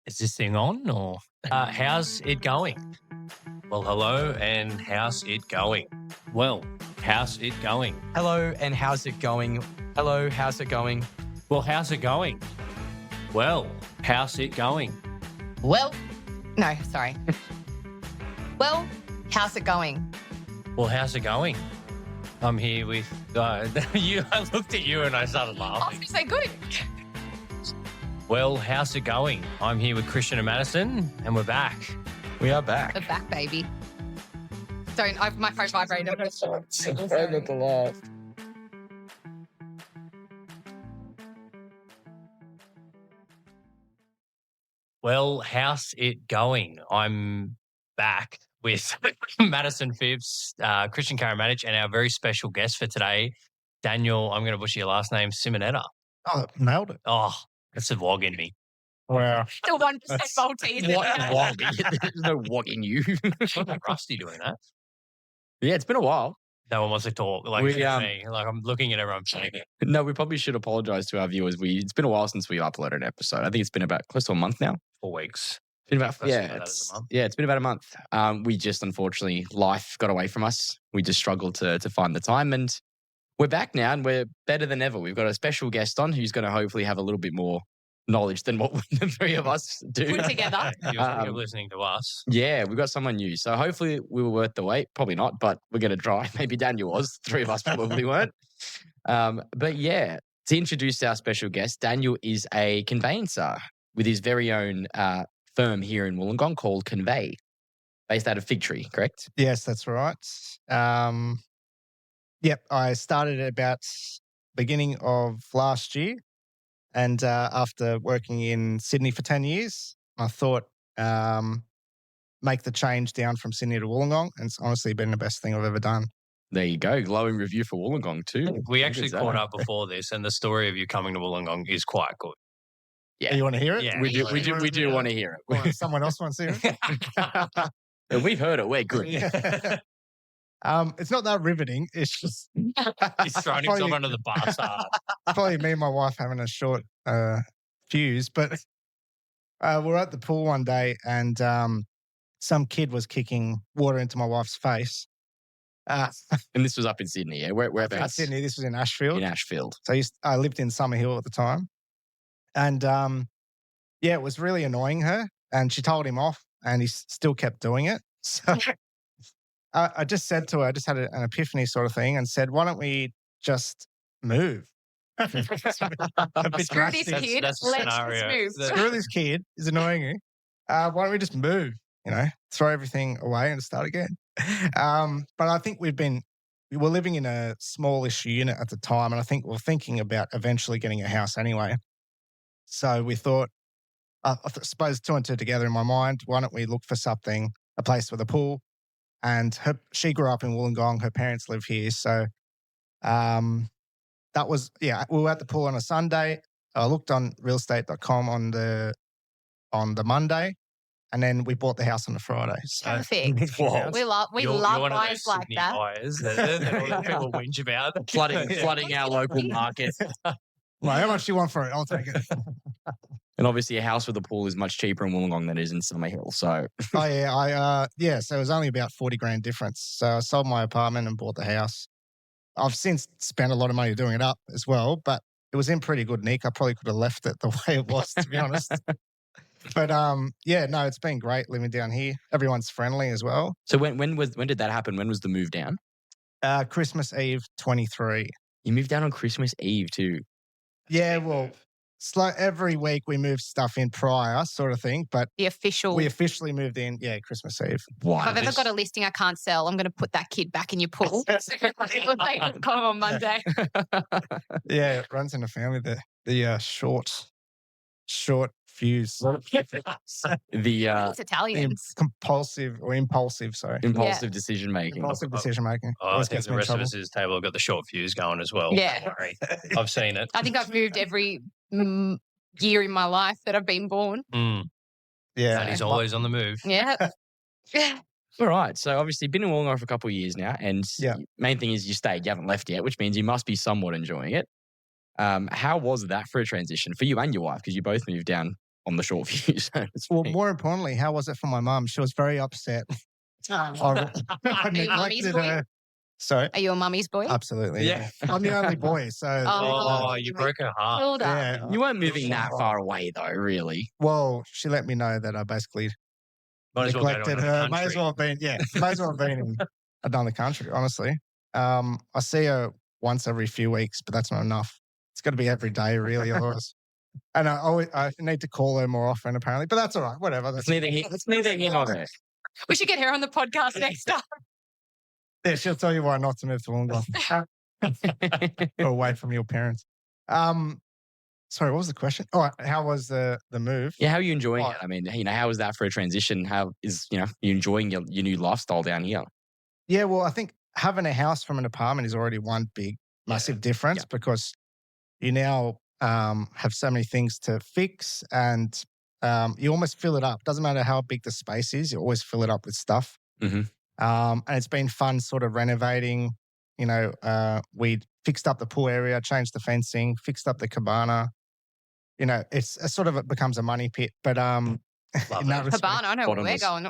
Is this thing on or how's it going? Well, hello and how's it going? Well, how's it going? Hello, and how's it going? Hello, how's it going? Well, how's it going? Well, how's it going? Well, no, sorry. Well, how's it going? Well, how's it going? I'm here with you. I looked at you and I started I was laughing. going to say good. Well, how's it going? I'm here with Kristian and Madison, and we're back. We are back. The back, baby. My phone vibrated. Try not to laugh. Well, how's it going? I'm back with Madison Phipps, Kristian Karamanich, and our very special guest for today, Daniel. I'm going to butcher your last name, Simonetta. Oh, nailed it. Oh, that's a wog in me. Wow. Still 1% Maltese. Wog. There's no wog in you. I'm rusty doing that. Yeah, it's been a while. No one wants to talk like We, me. Like I'm looking at everyone saying it. No, we probably should apologize to our viewers. It's been a while since we uploaded an episode. I think it's been about close to a month now. 4 weeks. It's been about, Close to that as a month. it's been about a month. We just, unfortunately, life got away from us. We just struggled to find the time, and we're back now, and we're better than ever. We've got a special guest on who's going to hopefully have a little bit more knowledge than what the three of us do. Put together. You're listening to us. Yeah, we've got someone new. So hopefully we were worth the wait. Probably not, but we're going to try. Maybe Daniel was. Three of us probably weren't. But yeah, to introduce our special guest, Daniel is a conveyancer with his very own firm here in Wollongong called Conveii, based out of Fig Tree, correct? Yes, that's right. Yep, I started at about beginning of last year. And after working in Sydney for 10 years, I thought make the change down from Sydney to Wollongong. And it's honestly been the best thing I've ever done. There you go. Glowing review for Wollongong too. We actually caught up before this, and the story of you coming to Wollongong is quite good. Yeah. You want to hear it? Yeah. We do want to hear it. Or someone else wants to hear it? And we've heard it. We're good. Yeah. It's not that riveting. It's just He's throwing himself under the bus. probably me and my wife having a short fuse. But we're at the pool one day, and some kid was kicking water into my wife's face. And this was up in Sydney, yeah? In Whereabouts? Sydney, this was in Ashfield. In Ashfield. So I lived in Summerhill at the time. And it was really annoying her. And she told him off, and he still kept doing it. So I just said to her, I just had an epiphany sort of thing, and said, why don't we just move? A bit Screw this drastic. kid. That's a Let's scenario. just move. Screw this kid. He's annoying you. Why don't we just move? Throw everything away and start again. But I think we were living in a smallish unit at the time, and I think we were thinking about eventually getting a house anyway. So we thought, I suppose 2 and 2 together in my mind, why don't we look for something, a place with a pool? And she grew up in Wollongong. Her parents live here. So that was, we were at the pool on a Sunday. I looked on realestate.com on the Monday, and then we bought the house on the Friday. So Perfect. Whoa. We love You're one of buyers those like Sydney that. buyers that all the people whinge about. Flooding our local market. well, how much do you want for it? I'll take it. And obviously a house with a pool is much cheaper in Wollongong than it is in Summerhill. So Oh yeah, so it was only about 40 grand difference. So I sold my apartment and bought the house. I've since spent a lot of money doing it up as well, but it was in pretty good nick. I probably could have left it the way it was, to be honest. But it's been great living down here. Everyone's friendly as well. So when did that happen? When was the move down? Christmas Eve 23. You moved down on Christmas Eve too. Yeah, well, it's like every week we move stuff in prior sort of thing, but The official. we officially moved in, Christmas Eve. Wow. If I've ever got a listing I can't sell, I'm going to put that kid back in your pool. Come on Monday. Yeah, it runs in the family, the short fuse. The It's Italians. Compulsive or impulsive, sorry. impulsive decision making. Impulsive decision making. I Always think gets the me in rest of trouble. us at this table have got the short fuse going as well. Yeah. Don't worry. I've seen it. I think I've moved every year in my life that I've been born. Mm. Yeah. And he's always on the move. Yeah. All right. So obviously been in Wollongong for a couple of years now, and Yeah. main thing is you stayed. You haven't left yet, which means you must be somewhat enjoying it. How was that for a transition for you and your wife? Because you both moved down on the short view. So Well, more importantly, how was it for my mum? She was very upset. I neglected her. Sorry. Are you a mummy's boy? Absolutely. Yeah. I'm the only boy, so Oh, you broke her heart. Hold up. yeah. you weren't moving that far away, though, really. Well, she let me know that I basically Might as well go to neglected another her. May as country. well have been, may as well have been in another country, honestly. I see her once every few weeks, but that's not enough. It's got to be every day, really, otherwise. And I need to call her more often, apparently. But that's all right. Whatever. It's neither here nor there. We should get her on the podcast next time. Yeah, she'll tell you why not to move to Wollongong or away from your parents. Sorry, what was the question? Oh, how was the move? Yeah, how are you enjoying it? I mean, how is that for a transition? How is, you enjoying your new lifestyle down here? Yeah, well, I think having a house from an apartment is already one big, massive difference because you now have so many things to fix and you almost fill it up. Doesn't matter how big the space is, you always fill it up with stuff. Mm-hmm. And it's been fun sort of renovating. We fixed up the pool area, changed the fencing, fixed up the cabana. It's a sort of, it becomes a money pit, but in that respect, Cabana, I know where we're going.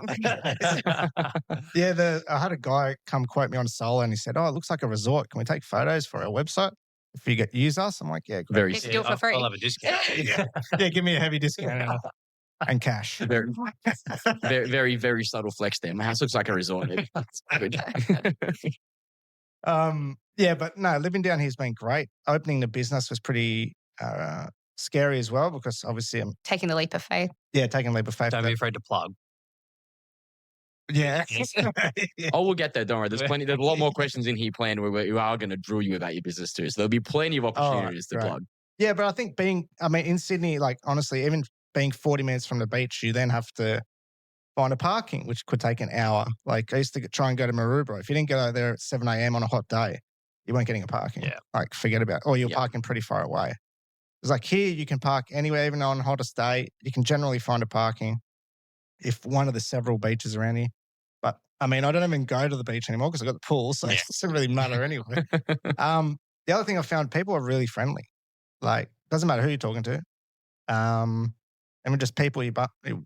yeah, I had a guy come quote me on Solar and he said, "Oh, it looks like a resort. Can we take photos for our website if you use us?" I'm like, "Yeah, great." Very, Let's do it for free. I'll have a discount. yeah, give me a heavy discount and cash. very, very, very, very subtle flex there. My house looks like a resort. It's good. Yeah, but no, living down here has been great. Opening the business was pretty scary as well because obviously I'm Taking the leap of faith. taking a leap of faith. Don't be afraid to plug. Yeah. Oh, we'll get there. Don't worry. There's a lot more questions in here planned where we are going to drill you about your business too. So there'll be plenty of opportunities to plug. Yeah, but I think in Sydney, like honestly, even being 40 minutes from the beach, you then have to find a parking, which could take an hour. Like I used to try and go to Maroubra. If you didn't go there at 7 a.m. on a hot day, you weren't getting a parking. Yeah. Like forget about it. Or you're parking pretty far away. It's like here you can park anywhere, even on a hottest day. You can generally find a parking if one of the several beaches around here. But I mean, I don't even go to the beach anymore because I've got the pool, so it doesn't really matter anyway. The other thing I found, people are really friendly. Like, doesn't matter who you're talking to. Just people you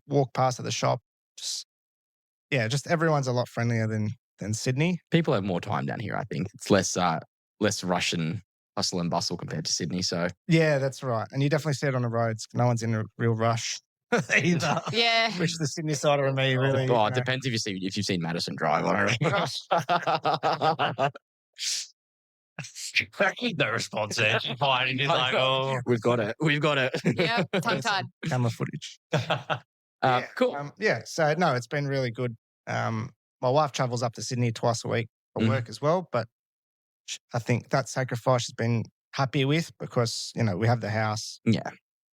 walk past at the shop. Just everyone's a lot friendlier than Sydney. People have more time down here, I think. It's less rush and hustle and bustle compared to Sydney. So yeah, that's right. And you definitely see it on the roads. No one's in a real rush either. Yeah. Which is the Sydney side of me, really. Oh, it depends if you've seen Madison Drive. No response there. She's fine. He's like, oh. We've got it. Yeah, tongue-tied. Camera footage. Cool. So no, it's been really good. My wife travels up to Sydney twice a week for work as well, but I think that sacrifice she's been happy with because, we have the house. Yeah.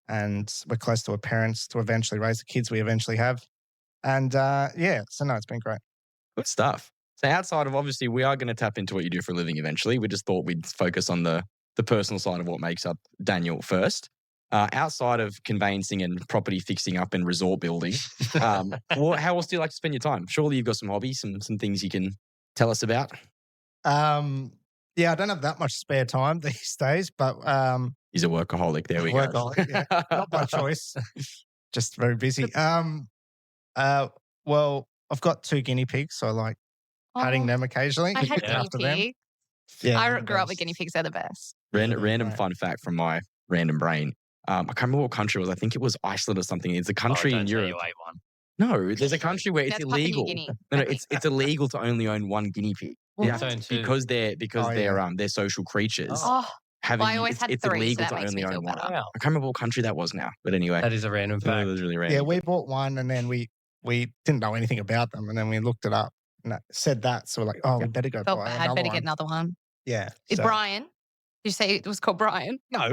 And we're close to her parents to eventually raise the kids we eventually have. And so no, it's been great. Good stuff. So outside of, obviously, we are going to tap into what you do for a living eventually. We just thought we'd focus on the personal side of what makes up Daniel first. Outside of conveyancing and property fixing up and resort building, how else do you like to spend your time? Surely you've got some hobbies, some things you can tell us about. I don't have that much spare time these days, but he's a workaholic. There we go. Not by choice, just very busy. Well, I've got 2 guinea pigs, so I like patting them occasionally. I had after guinea them. pig. Yeah, I grew up with guinea pigs. They're the best. Random fun fact from my random brain. I can't remember what country it was. I think it was Iceland or something. It's a country in Europe. You ate one. No, there's a country where it's illegal. No, it's illegal to only own one guinea pig. Because they're social creatures. Oh, I always had it's 3, illegal so that to makes only me feel own one. better. I can't remember what country that was now, but anyway, That is a random it fact. was really random. Yeah, we bought one and then we didn't know anything about them, and then we looked it up and it said that, so we're like, we better go Felt buy bad. another Better one. get another one. Yeah, Is Brian? Did you say it was called Brian? No. I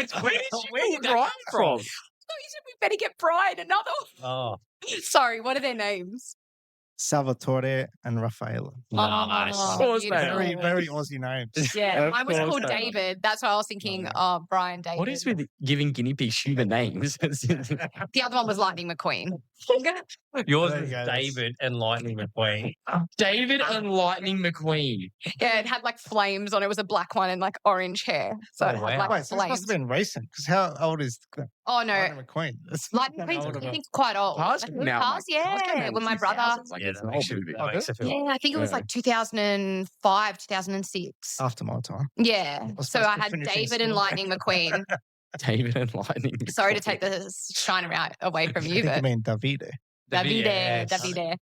thought Where did you get Brian from? you said we better get Brian another one. Oh. Sorry, what are their names? Salvatore and Raffaella. Nice. Oh, Of course they beautiful. are. Very, very Aussie names. Yeah, Of mine was course called they are. David. That's why I was thinking, Lovely. Brian David. What is with giving guinea pigs human names? The other one was Lightning McQueen. Yours There you was go, that's- David and Lightning McQueen. David and Lightning McQueen. Yeah, it had like flames on it. It was a black one and like orange hair. So Oh, it had wow. like Wait, so this flames. must have been recent because how old is Oh no. Lightning McQueen? That's Lightning kinda McQueen's older I than- think quite old. Cars I think came out, Cars, Cars came out yeah. in When my brother. 2000s, like, Yeah, it's that an makes old you- movie. that makes it feel Yeah, I think it was Yeah. like 2005, 2006. After my time. Yeah. was So supposed I to had finish in David and school. Lightning McQueen. David and Lightning. Sorry to take the shine away from I you, think you but mean Davide. Davide, Yes. Davide.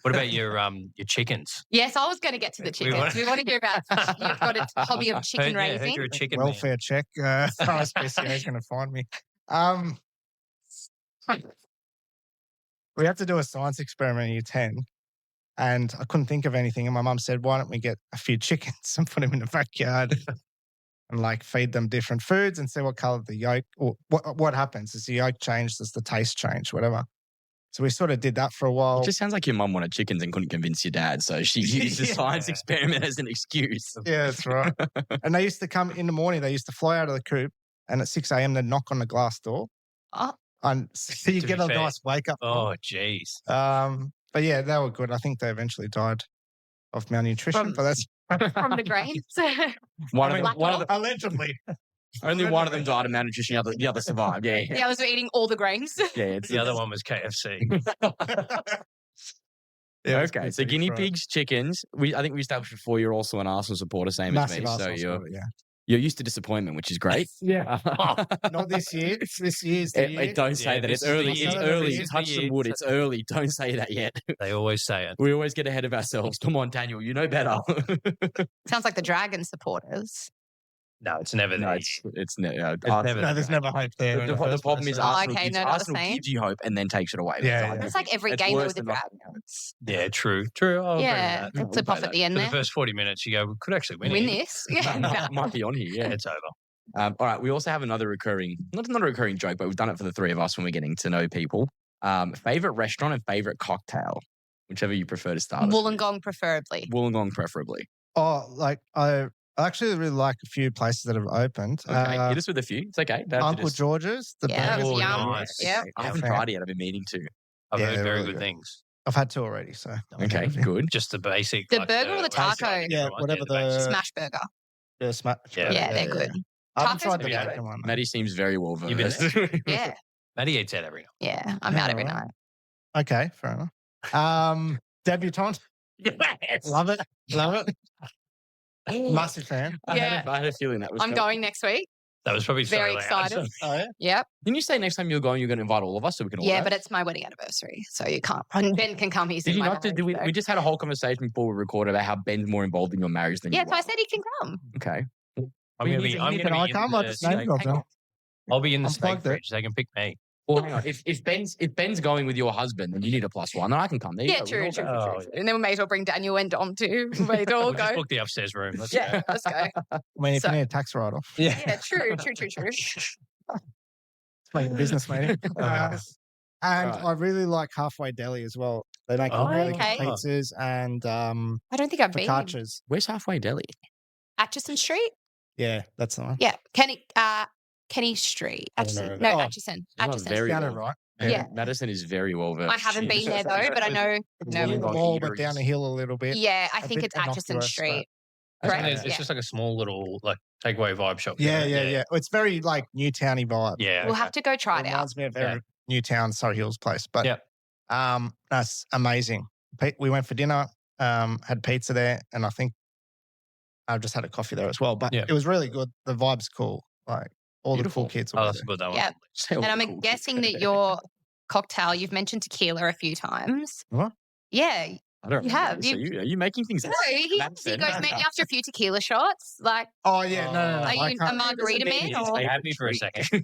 What about your chickens? Yes, I was going to get to the We want- chickens. We want to hear about you've got a hobby of chicken Heard raising. you're a chicken man. Welfare check. RSPCA is going to find me. We had to do a science experiment in year 10 and I couldn't think of anything. And my mum said, why don't we get a few chickens and put them in the backyard and like feed them different foods and see what color the yolk or what happens is the yolk changed, does the taste change, whatever. So we sort of did that for a while. It just sounds like your mum wanted chickens and couldn't convince your dad, so she used the Yeah. science experiment as an excuse. Yeah, that's right. And they used to come in the morning, they used to fly out of the coop and at 6 a.m. they'd knock on the glass door. Oh. And so you To get be a fair. nice wake up. Oh, jeez. But yeah, they were good. I think they eventually died of malnutrition, From- but that's From the grains. One I of mean, them, allegedly. only one of them died of malnutrition, the other survived. Yeah, The others were eating all the grains. yeah. It's The other one was KFC. Yeah, it's okay, good so to be guinea fried. pigs, chickens. I think we established before you're also an Arsenal supporter, same Massive as me. So Arsenal supporter, yeah. you're used to disappointment, which is great. Yeah. Not this year. This year's the year. Don't say Yeah, that. this It's is the early. year. It's This is early. the Touch some year. wood. It's early. Don't say that yet. They always say it. We always get ahead of ourselves. Come on, Daniel. You know better. Sounds like the Dragon supporters. No, it's never no, there. it's never. never No, there's never hope there. The problem is Oh, Arsenal, okay, gives, no, not the Arsenal same. gives you hope and then takes it away. Yeah, It's like every It's game worse with the than nothing. Dragons. Yeah, true. I'll agree Yeah, with that. they'll We'll flip play off that. at the end For the there. first 40 minutes, you go, we could actually win Win it. this. Yeah. might be on here. Yeah. It's over. All right. We also have another recurring, not a recurring joke, but we've done it for the three of us when we're getting to know people. Favorite restaurant and favorite cocktail, whichever you prefer to start. us with. Wollongong preferably. Wollongong, preferably. Oh, like I actually really like a few places that have opened. Okay, hit us with a few. It's okay. Don't have to Uncle just- George's. The Yeah, that burgers was Oh, are yum. really nice. good. Yep. I haven't fan. tried it yet. I've been meaning to. I've Yeah, heard they're very really good good. things. I've had two already, so. Okay, good. Just the basic. The like burger or the what is it? taco? Yeah, whatever basic. Smash burger. Yeah, smash. Yeah, they're good. I haven't Tacos tried are the pretty bacon good. one. Maddie seems very well You've been versed. Yeah. Maddie eats out every Yeah. I'm out every Alright. night. Okay, fair enough. Debutante. night. Love it. Love it. Massive fan. I Yeah. had a feeling that was I'm going next week. That was probably Very so loud. excited. Oh, yeah? Yep. Didn't you say next time you're going to invite all of us so we can all Yeah, go? but it's my wedding anniversary, so you can't. And Ben can come. He's Did in you my not? marriage, so- We just had a whole conversation before we recorded about how Ben's more involved in your marriage than Yeah, you so I are. said he can come. Okay. I'm going to be. I'm Can going I to come? be I in the just name steak. dropped them. I'll be in the I'm steak plugged there. fridge. They can pick me. Well, hang on. If Ben's going with your husband, then you need a +1. Then I can come. There you Yeah, go. We true, all true, go. Oh, true. And then we may as well bring Daniel and Dom too. We may as well We'll just go. book the upstairs room. Let's Yeah, go. let's go. I mean, if So- you need a tax write-off, Yeah, true. it's like a business meeting. And Right. I really like Halfway Deli as well. They make Oh, really okay. good pizzas and I don't think I've been. focaccias. Where's Halfway Deli? Atchison Street? Yeah, that's the one. Yeah. Kenny Street. I don't know Atchison. that. No, Oh, Atchison. not Atchison. very Down well. it right. Yeah. Madison is very well versed. I haven't been there though, but I know. No, Wollongong the mall, but eateries. down the hill a little bit. Yeah, I A think bit it's Atchison innocuous, Street. And Correct. It's Yeah. just like a small little like takeaway vibe shop. Yeah, you know? yeah. It's very like Newtowny vibe. Yeah. We'll okay. have to go try it out. Reminds me of very Newtown, Surrey Hills place. But Yep. that's amazing. We went for dinner, had pizza there, and I think I've just had a coffee there as well. But Yeah. it was really good. The vibe's cool. Like all Beautiful. the cool kids. Oh, Were that's there. a good that one. Yeah. Say all And the I'm cool guessing kids. that your cocktail, you've mentioned tequila a few times. What? Yeah. I don't you remember have. this. Are you making things No, up? he Madison. goes maybe after a few tequila shots. Like, Oh yeah, no. are I you a can't- margarita man? Or? They had me for a second.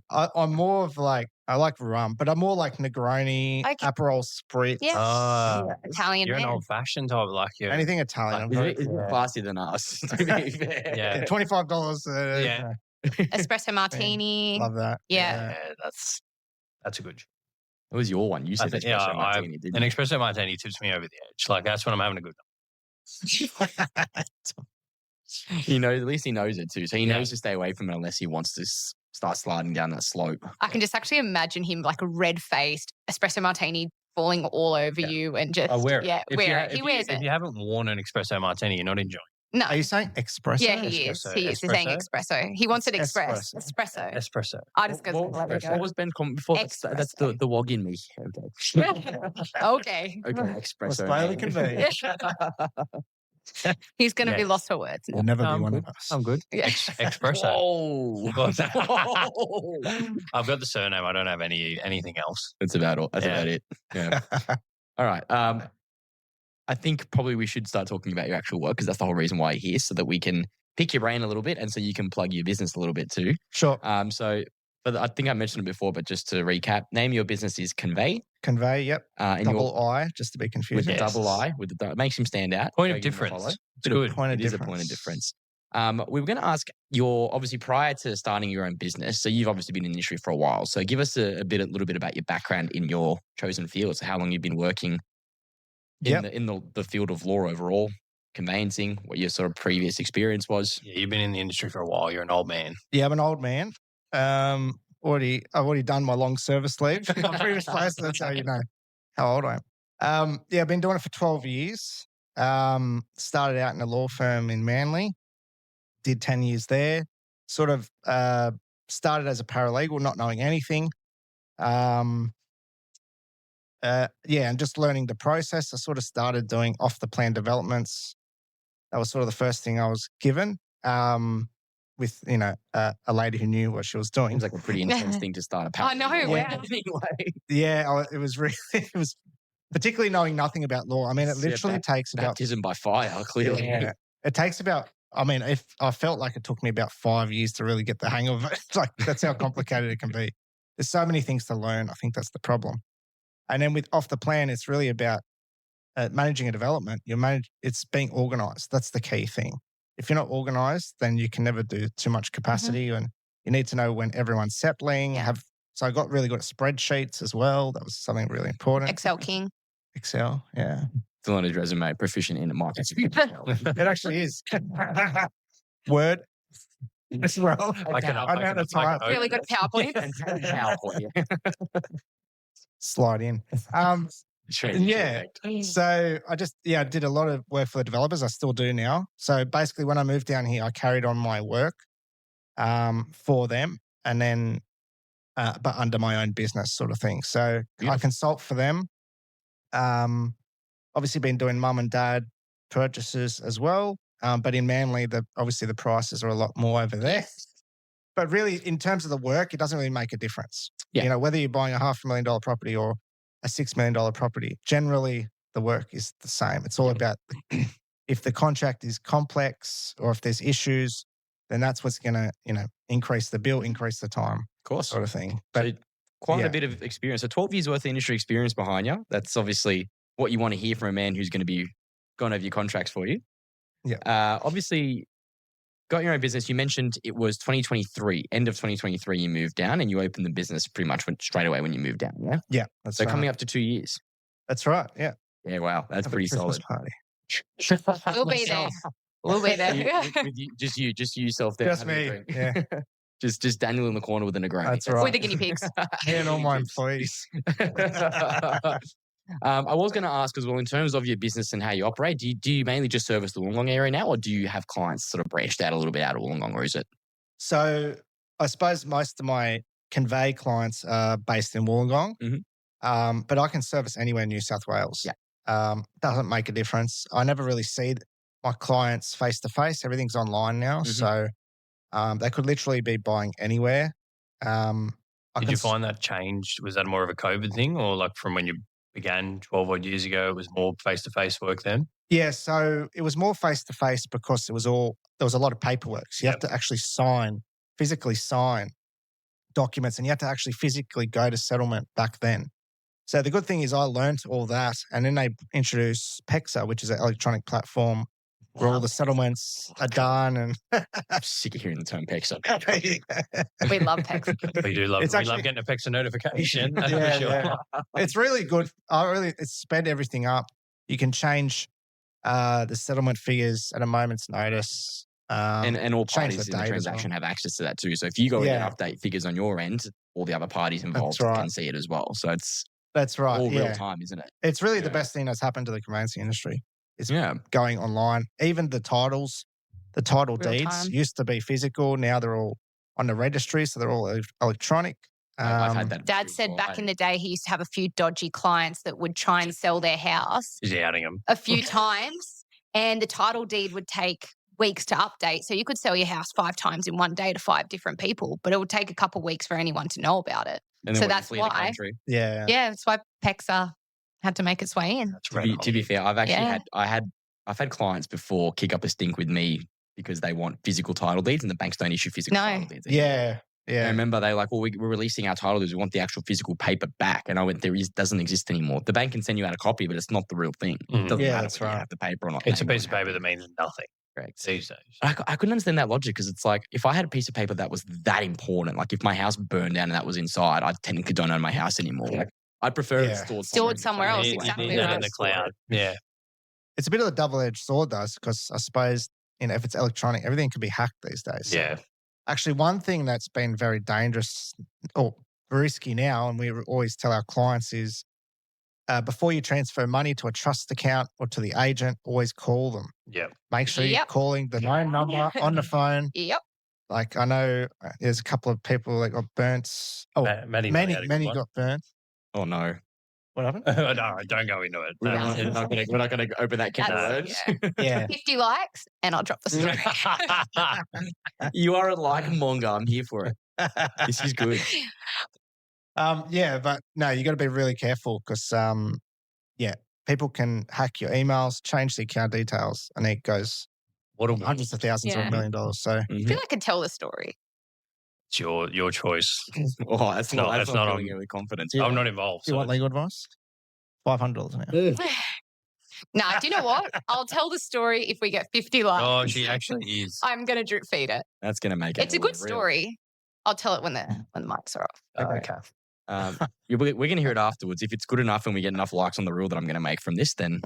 I'm more of like I like rum, but I'm more like Negroni, Okay. Aperol Spritz, Yeah. Ah, Italian you're an man. old fashioned type, like you. anything Italian. I'm He's a very bit for. classier than us. To be fair. Yeah. $25. Yeah. Espresso martini. Love that. Yeah. Yeah, that's a good. It was your one. You said think, espresso martini, didn't an you? espresso martini tips me over the edge. Like that's when I'm having a good He knows. At least he knows it too. So he Yeah. knows to stay away from it unless he wants to start sliding down that slope. I can just actually imagine him like a red-faced espresso martini falling all over Yeah. you and just I wear it. yeah, If wear you, it. He wears If it. you haven't worn an espresso martini, you're not enjoying No, Are you saying espresso? yeah, he is. Espresso. He is. He's saying espresso. He wants it It's express. espresso. Espresso. espresso. I just go. What There we was Ben before? That's the Espresso. wog in me. Okay. go. Okay. Okay, espresso. Australia can be. He's going to Yeah. be lost for words. We'll never No, be I'm one good. of us. I'm good. Yeah. Espresso. Whoa. I've got the surname. I don't have anything else. That's about all. That's Yeah. about it. Yeah. All right. I think probably we should start talking about your actual work because that's the whole reason why you're here, so that we can pick your brain a little bit and so you can plug your business a little bit too. Sure. But I think I mentioned it before, but just to recap, name of your business is Conveii. Convey, yep. And Double I, just to be with confused. the Yes. double I, with the it makes him stand out. Point Go of give him a difference. follow. It's good. Point of It is a difference. point of difference. We were going to ask obviously prior to starting your own business, so you've obviously been in the industry for a while. So give us a little bit about your background in your chosen field. So how long you've been working in the field of law overall, conveyancing, what your sort of previous experience was. Yeah, you've been in the industry for a while. You're an old man. Yeah, I'm an old man. I've already done my long service leave. My previous place, that's how you know how old I am. I've been doing it for 12 years. Started out in a law firm in Manly, did 10 years there. Sort of started as a paralegal, not knowing anything. And just learning the process. I sort of started doing off the plan developments. That was sort of the first thing I was given. With a lady who knew what she was doing. Seems like a pretty intense thing to start a I know, paralegal. wow. Anyway. Yeah, it was really, it was particularly knowing nothing about law. I mean, it Yeah, literally takes about, Baptism by fire, clearly. yeah, it takes about, if I felt like it took me about 5 years to really get the hang of it. Like, that's how complicated it can be. There's so many things to learn. I think that's the problem. And then with off the plan, it's really about managing a development. It's being organized. That's the key thing. If you're not organized, then you can never do too much capacity, and you need to know when everyone's settling. So I got really good at spreadsheets as well. That was something really important. Excel King. Excel, yeah. Still on his resume, proficient in Microsoft. It actually is. Word as well. I know how to type. Really good PowerPoint. PowerPoint. Slide in. Yeah. So I did a lot of work for the developers. I still do now. So basically when I moved down here, I carried on my work for them, and then but under my own business sort of thing. So I consult for them. Obviously been doing mum and dad purchases as well. But in Manly, obviously the prices are a lot more over there. But really, in terms of the work, it doesn't really make a difference. Yeah. Whether you're buying a $500,000 property or a $6 million property, generally the work is the same. It's all about if the contract is complex or if there's issues, then that's what's going to, increase the bill, increase the time, Of course. sort of thing. But So quite yeah. a bit of experience. So 12 years worth of industry experience behind you. That's obviously what you want to hear from a man who's going to be going over your contracts for you. Yeah. Obviously, got your own business. You mentioned it was 2023, end of 2023, you moved down and you opened the business pretty much straight away when you moved down. Yeah. yeah, that's So right. coming up to 2 years. That's right. Yeah. Yeah. Wow. That's Have a pretty Christmas solid. party. We'll be there. We'll be there. Just you yourself there. Just having a me. drink. Yeah. Just Daniel in the corner with a Negroni. That's right. With the guinea pigs. Me and all my employees. I was going to ask as well, in terms of your business and how you operate, do you mainly just service the Wollongong area now, or do you have clients sort of branched out a little bit out of Wollongong, or is it? So I suppose most of my Conveii clients are based in Wollongong, but I can service anywhere in New South Wales. Yeah. Doesn't make a difference. I never really see my clients face to face. Everything's online now, so they could literally be buying anywhere. Did you find that changed? Was that more of a COVID thing, or like from when you began 12 odd years ago, it was more face-to-face work then? Yeah, so it was more face-to-face because there was a lot of paperwork. So you have to actually physically sign documents, and you have to actually physically go to settlement back then. So the good thing is I learned all that, and then they introduced PEXA, which is an electronic platform where all the settlements are done. And I'm sick of hearing the term PEXA. We love PEXA. We do love. It's We actually- love getting a PEXA notification. That's Yeah, for sure. yeah. It's really good. It's sped everything up. You can change the settlement figures at a moment's notice. And all change parties the in the date as well. transaction have access to that too. So if you go in and update figures on your end, all the other parties involved right. can see it as well. So it's That's right. all yeah. real time, isn't it? It's really the Yeah. best thing that's happened to the conveyancing industry. Yeah. Going online. Even the titles, the title Real deeds time. used to be physical. Now they're all on the registry, so they're all electronic. I've had that. Dad too said as well. back in the day he used to have a few dodgy clients that would try and sell their house He's outing him. a few times, and the title deed would take weeks to update. So you could sell your house 5 times in one day to 5 different people, but it would take a couple of weeks for anyone to know about it. And then so when you that's flee the why- country- Yeah. Yeah, that's why PEXA had to make its way in. That's To be fair, I've actually Yeah. I've had clients before kick up a stink with me because they want physical title deeds and the banks don't issue physical No. title deeds anymore. Yeah. I Yeah. remember they like, well, we're releasing our title deeds. We want the actual physical paper back. And I went, doesn't exist anymore. The bank can send you out a copy, but it's not the real thing. It doesn't Yeah, matter that's whether you right. have the paper or not. It's a Name piece of won't paper have that it. means nothing Correct. these days. I couldn't understand that logic because it's like if I had a piece of paper that was that important, like if my house burned down and that was inside, I technically don't own my house anymore. Like, I'd prefer Yeah. it stored Stored somewhere in the else, cloud. You exactly need that right. in the cloud. Yeah. It's a bit of a double-edged sword, though, because I suppose if it's electronic, everything can be hacked these days. So Yeah. actually, one thing that's been very dangerous or risky now, and we always tell our clients is before you transfer money to a trust account or to the agent, always call them. Yeah. Make sure you're Yep. calling the known number on the phone. Yep. Like I know there's a couple of people that got burnt. Oh, Maddie many got burnt. Oh no. What happened? No, don't go into it. We're No. not going to open that can of That's- worms. Yeah. 50 likes and I'll drop the story. You are a like monga. I'm here for it. This is good. Yeah, but no, you got to be really careful because, people can hack your emails, change the account details, and it goes What a hundreds of thousands or Yeah. $1 million. So I feel like I could tell the story. It's your choice. Oh, that's No, not that's not filling on- it with confidence. Yeah. I'm not involved. do you So want legal advice? $500 now. Nah, do you know what? I'll tell the story if we get 50 likes. oh, she actually is. I'm going to drip feed it. That's going to make it. It's a good story. I'll tell it when the mics are off. Oh, okay. We're going to hear it afterwards. If it's good enough and we get enough likes on the reel that I'm going to make from this, then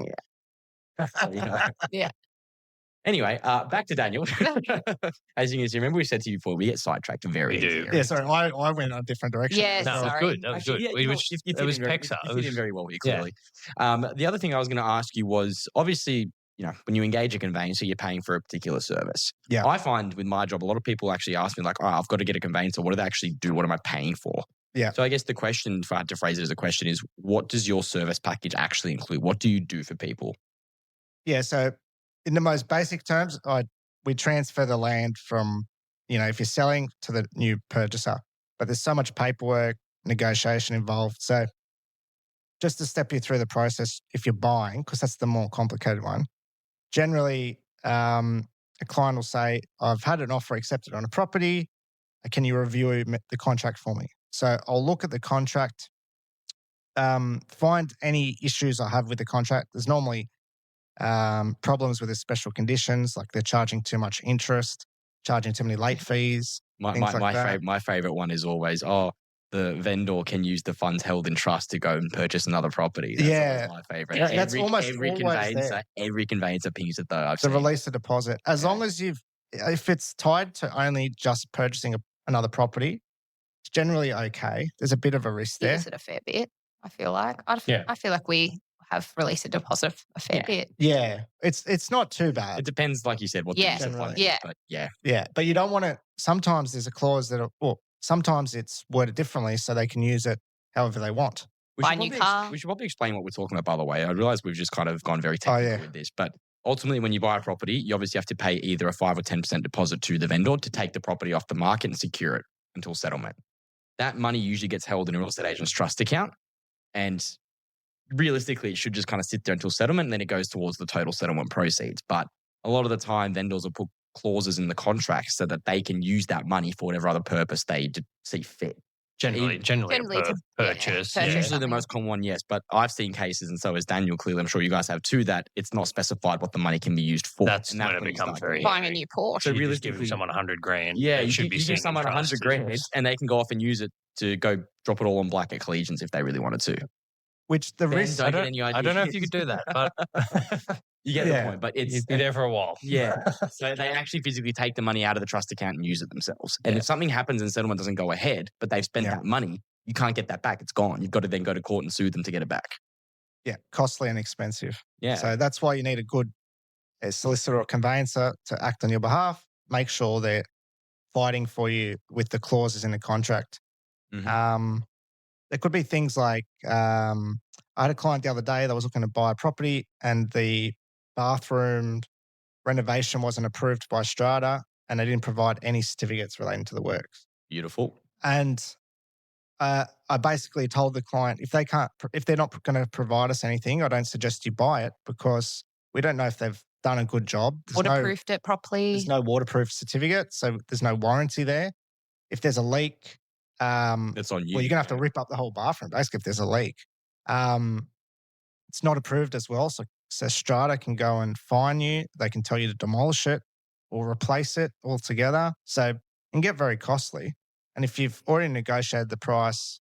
you know. Yeah. Anyway, back to Daniel. As you can see, remember we said to you before, we get sidetracked very We do. easily. Yeah, sorry, I went a different direction. Yeah, No, it was sorry. good. That was Actually, good. yeah, We you know, was- you it fit was in very- PEXA. you It fit in was- very well here, Yeah. clearly. The other thing I was going to ask you was, obviously, you know, when you engage a conveyancer, you're paying for a particular service. Yeah. I find with my job, a lot of people actually ask me like, oh, I've got to get a conveyancer. What do they actually do? What am I paying for? Yeah. So I guess the question, if I had to phrase it as a question, is what does your service package actually include? What do you do for people? Yeah, so in the most basic terms, we transfer the land from, if you're selling to the new purchaser, but there's so much paperwork, negotiation involved. So just to step you through the process, if you're buying, because that's the more complicated one, generally a client will say, I've had an offer accepted on a property. Can you review the contract for me? So I'll look at the contract, find any issues I have with the contract. There's normally problems with the special conditions, like they're charging too much interest, charging too many late fees. My Things like that. my favorite one is always, the vendor can use the funds held in trust to go and purchase anher property. That's Yeah. always my favorite. Yeah, that's almost every always conveyancer, every conveyancer pings it though. I've To seen. release the deposit, as Yeah. long as if it's tied to only just purchasing another property, it's generally okay. There's a bit of a risk We there. use it a fair bit, I feel like. Yeah. I feel like we have released a deposit a fair Yeah. bit. Yeah, it's not too bad. It depends, like you said, what the Yeah. use of Generally. funds Yeah. is, but yeah. Yeah, but you don't want to. Sometimes there's a clause sometimes it's worded differently, so they can use it however they want. Buy a new car. We should probably explain what we're talking about, by the way. I realize we've just kind of gone very Oh, technical yeah. with this, but ultimately, when you buy a property, you obviously have to pay either a 5 or 10% deposit to the vendor to take the property off the market and secure it until settlement. That money usually gets held in a real estate agent's trust account, and realistically, it should just kind of sit there until settlement, and then it goes towards the total settlement proceeds. But a lot of the time, vendors will put clauses in the contract so that they can use that money for whatever other purpose they see fit. Generally Generally per to- purchase. yeah, Yeah. purchase. Usually the something. most common one, yes. But I've seen cases, and so has Daniel, clearly, I'm sure you guys have too, that it's not specified what the money can be used for. That's and when it you becomes start very getting- Buying a new Porsche. So You just give realistically- someone $100,000. Yeah, they you, should be you sitting give someone in trust. $100,000 and they can go off and use it to go drop it all on black at collegians if they really wanted to. Which the Ben, risk, don't I get don't, any I don't know if you ideas. could do that, but You get Yeah. the point, but it's you'd be there for a while. yeah. So they actually physically take the money out of the trust account and use it themselves. And Yeah. if something happens and settlement doesn't go ahead, but they've spent Yeah. that money, you can't get that back. It's gone. You've got to then go to court and sue them to get it back. yeah, costly and expensive. Yeah. So that's why you need a good solicitor or conveyancer to act on your behalf. Make sure they're fighting for you with the clauses in the contract. Mhm. There could be things like I had a client the other day that was looking to buy a property and the bathroom renovation wasn't approved by Strata and they didn't provide any certificates relating to the works. Beautiful. And I basically told the client if they're not going to provide us anything, I don't suggest you buy it because we don't know if they've done a good job. Waterproofed it properly. There's no waterproof certificate, so there's no warranty there. If there's a leak, That's on you. well, you're gonna have to rip up the whole bathroom basically if there's a leak. It's not approved as well, so Strata can go and fine you. They can tell you to demolish it or replace it altogether. So it can get very costly. And if you've already negotiated the price,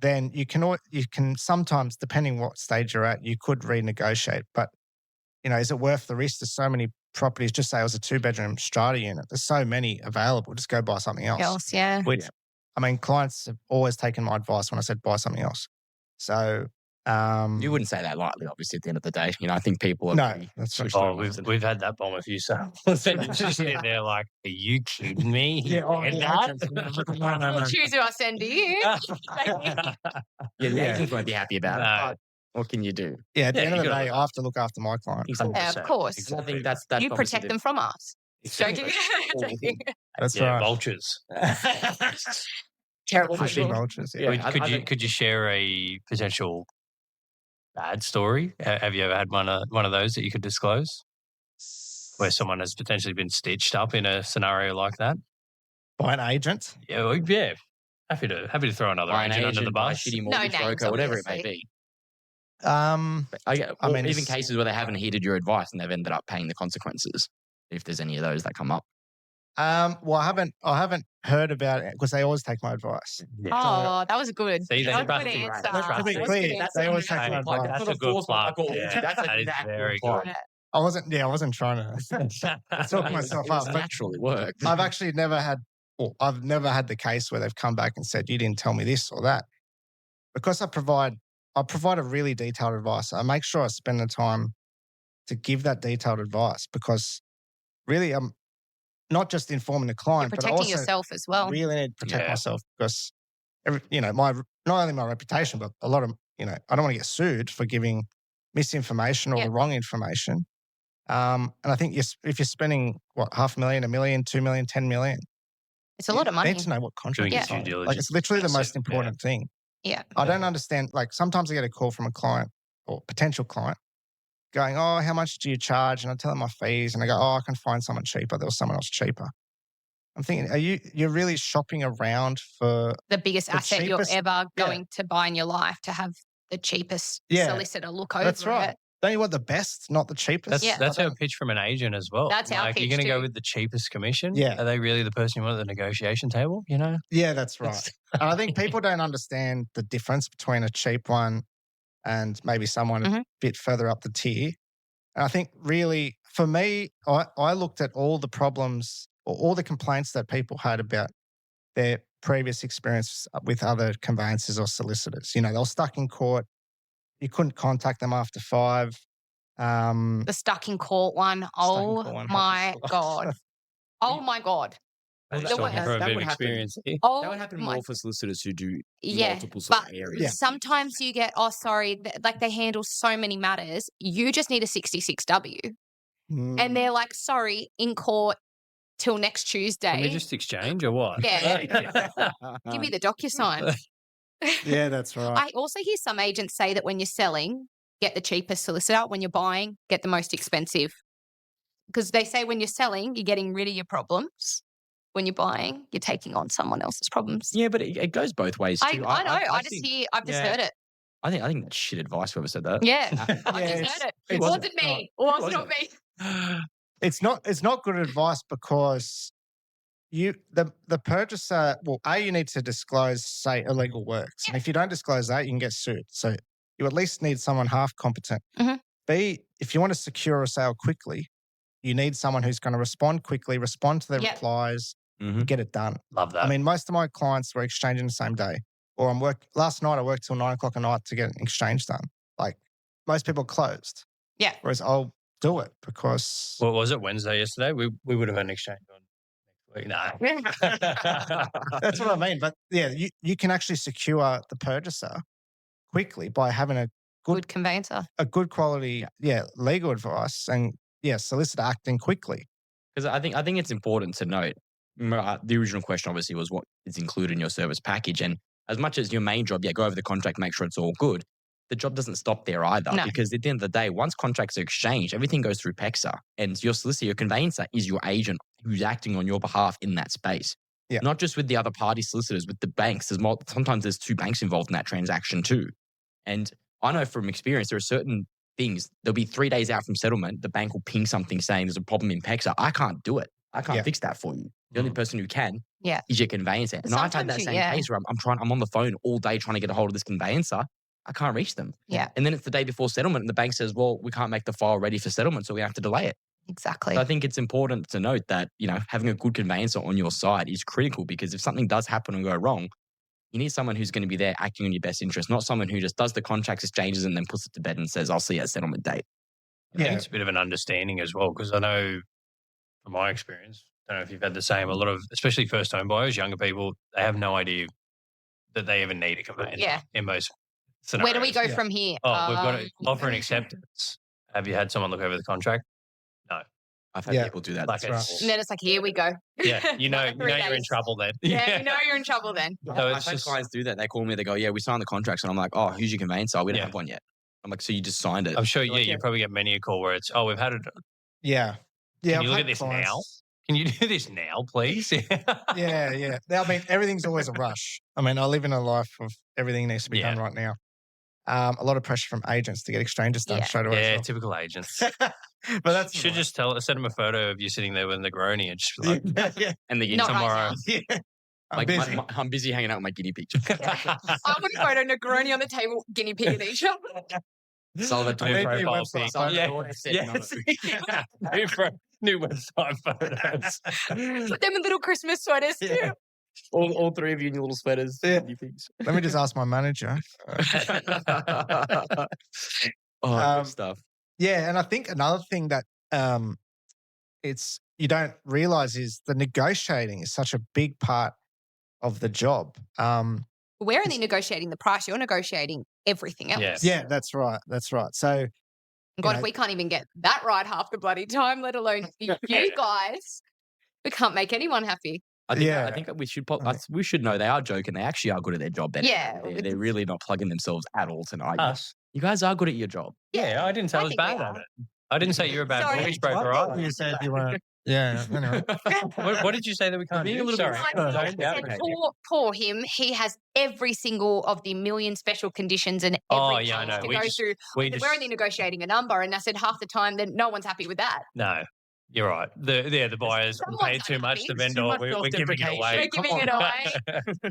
then you can sometimes, depending what stage you're at, you could renegotiate. But is it worth the risk? There's so many properties. Just say it was a 2-bedroom strata unit. There's so many available. Just go buy something else. Yeah. Which, I mean, clients have always taken my advice when I said buy something else. So You wouldn't say that lightly, obviously, at the end of the day. I think people are no, pretty that's true. pushed Oh, through we've had that bomb a few times. You're just sitting there like, are you kidding me? Yeah, oh, And yeah, that? We'll choose who I send to you. Yeah, the Yeah. agents won't be happy about it. No. But what can you do? Yeah, at the Yeah, end of you the gotta day, look I have to look after my client. Yeah, of course. I think that's You obviously protect them from us. Exactly. Joking. That's Yeah, right. vultures. Terrible Pushy people. vultures. Yeah. Yeah. Could you share a potential bad story? Have you ever had one of those that you could disclose, where someone has potentially been stitched up in a scenario like that? By an agent. Yeah, yeah. Happy to throw another By an agent under the agent, by a bus. shitty No mortgage names, broker, whatever it may obviously. be. Um, I mean, even it's- cases where they haven't heeded your advice and they've ended up paying the consequences. If there's any of those that come up. well, I haven't heard about it because they always take my advice. Yeah. Oh, that was good. See, they that was a trust good you. answer. They trust That you. was a To be good clear, answer. they always take Hey, my like, advice. that's not a good force, but plug. like, oh, Yeah, that's that is exactly very what good. I wasn't trying to talk myself up. But Naturally worked. I've actually never had the case where they've come back and said, you didn't tell me this or that. Because I provide a really detailed advice. I make sure I spend the time to give that detailed advice because really I'm not just informing the You're client, but I protecting also yourself as well. really need to protect Yeah. myself because, not only my reputation, but a lot of, I don't want to get sued for giving misinformation or Yeah. the wrong information. And I think if you're spending $500,000, $1 million, 2 million, 10 million, It's a lot of you money. need to know what contract Doing you're your due signing. diligence. Like it's literally the most Yeah. important thing. Yeah. I don't understand. Like sometimes I get a call from a client or potential client going, "Oh, how much do you charge?" And I tell them my fees, and they go, "Oh, I can find someone cheaper. There was someone else cheaper." I'm thinking, you're really shopping around for The biggest The asset cheapest- you're ever yeah. going to buy in your life to have the cheapest Yeah. solicitor look over That's right. it. Don't you want the best, not the cheapest? That's Yeah. that's our pitch from an agent as well. That's our like, you're pitch going to go too. with the cheapest commission. Yeah. Are they really the person you want at the negotiation table? Yeah, that's right. And I think people don't understand the difference between a cheap one and maybe someone a Mhm. bit further up the tier. And I think really, for me, I looked at all the problems or all the complaints that people had about their previous experience with other conveyancers or solicitors. They were stuck in court. You couldn't contact them after 5. The stuck in court one. Oh court one my happens. God. Oh my God. Well, The that's way- talking from a that bit would of happen. experience here. Oh That would happen my more for solicitors who do Yeah, multiple sort of but areas. Yeah. sometimes you get, like they handle so many matters. You just need a 66W. Mm. And they're like, sorry, in court till next Tuesday. Can we just exchange or what? Yeah. Give me the DocuSign. Yeah, that's right. I also hear some agents say that when you're selling, get the cheapest solicitor. When you're buying, get the most expensive. Because they say when you're selling, you're getting rid of your problems. when you're buying, you're taking on someone else's problems. Yeah, but it goes both ways I too. know. I've just heard it. I think that's shit advice. Whoever said that. Yeah. Yeah, I just heard it. it It wasn't me. It was not me. It's not good advice because the purchaser, well, you need to disclose, say, illegal works. And if you don't disclose that, you can get sued. So you at least need someone half competent. Mhm. B, if you want to secure a sale quickly, you need someone who's going to respond quickly, respond to their Yep. replies, Mhm. and get it done. Love that. I mean, most of my clients were exchanging the same day. Or last night I worked till 9:00 at night to get an exchange done. Like most people closed. Yeah. Whereas I'll do it because what was it, Wednesday yesterday? We would have had an exchange on next week. No. that's what I mean. But yeah, you can actually secure the purchaser quickly by having a Good conveyancer. good quality, legal advice and solicitor acting quickly. Because I think it's important to note. The original question obviously was what is included in your service package, and as much as your main job, go over the contract, make sure it's all good. The job doesn't stop there either, No. because at the end of the day, once contracts are exchanged, everything goes through PEXA, and your solicitor, your conveyancer, is your agent who's acting on your behalf in that space. Yeah. Not just with the other party solicitors, with the banks. Sometimes there's two banks involved in that transaction too. And I know from experience, there are certain things, they'll be 3 days out from settlement, the bank will ping something saying there's a problem in PEXA. I can't do it. I can't fix that for you. The only person who can is your conveyancer. And I've had that same case where I'm on the phone all day trying to get a hold of this conveyancer. I can't reach them. Yeah. And then it's the day before settlement and the bank says, well, we can't make the file ready for settlement, so we have to delay it. Exactly. So I think it's important to note that, having a good conveyancer on your side is critical, because if something does happen and go wrong, you need someone who's going to be there acting in your best interest, not someone who just does the contracts exchanges and then puts it to bed and says, I'll see you at settlement date. I think it's a bit of an understanding as well, because I know from my experience, I don't know if you've had the same, a lot of, especially first home buyers, younger people, they have no idea that they even need a conveyancer in most scenarios. Where do we go from here? Oh, we've got to offer an acceptance. Have you had someone look over the contract? No. I've had people do that. Like And then it's like, here we go. Yeah, you know you're in trouble then. Yeah, you know you're in trouble then. So I've had clients do that. They call me, they go, we signed the contracts. And I'm like, oh, who's your conveyancer? We don't have one yet. I'm like, so you just signed it? I'm sure, you probably get many a call where it's, we've had it. Yeah. Can you look at this now? Can you do this now, please? Yeah. I mean, everything's always a rush. I mean, I live in a life of everything needs to be done right now. A lot of pressure from agents to get exchanges done straight away. Yeah, typical agents. But that's should just send them a photo of you sitting there with the Negroni and just be like, and the Not tomorrow. Right now. I'm busy hanging out with my guinea pig. I want a photo Negroni on the table, guinea pig at each other. Salvatore profile pic. New website photos. Put them in little Christmas sweaters too. All three of you in your little sweaters. Yeah. Let me just ask my manager. Good stuff. Yeah, and I think another thing that you don't realize is the negotiating is such a big part of the job. We're only negotiating the price. You're negotiating everything else. Yes. Yeah, that's right. So, God, if we can't even get that right half the bloody time, let alone you guys. We can't make anyone happy. I think we should know they are joking. They actually are good at their job. They're really not plugging themselves at all tonight. Us. You guys are good at your job. Yeah, I didn't say I was bad at it. I didn't say you're a bad mortgage broker. Right? You said you weren't. Yeah. Anyway. What did you say that we can't Being do? a little Sorry. Poor him. He has every single of the million special conditions and every I know. to go through. We're only negotiating a number, and I said half the time that no one's happy with that. No, you're right. The buyers paid too much. The vendor, we're giving it away. We're giving it away.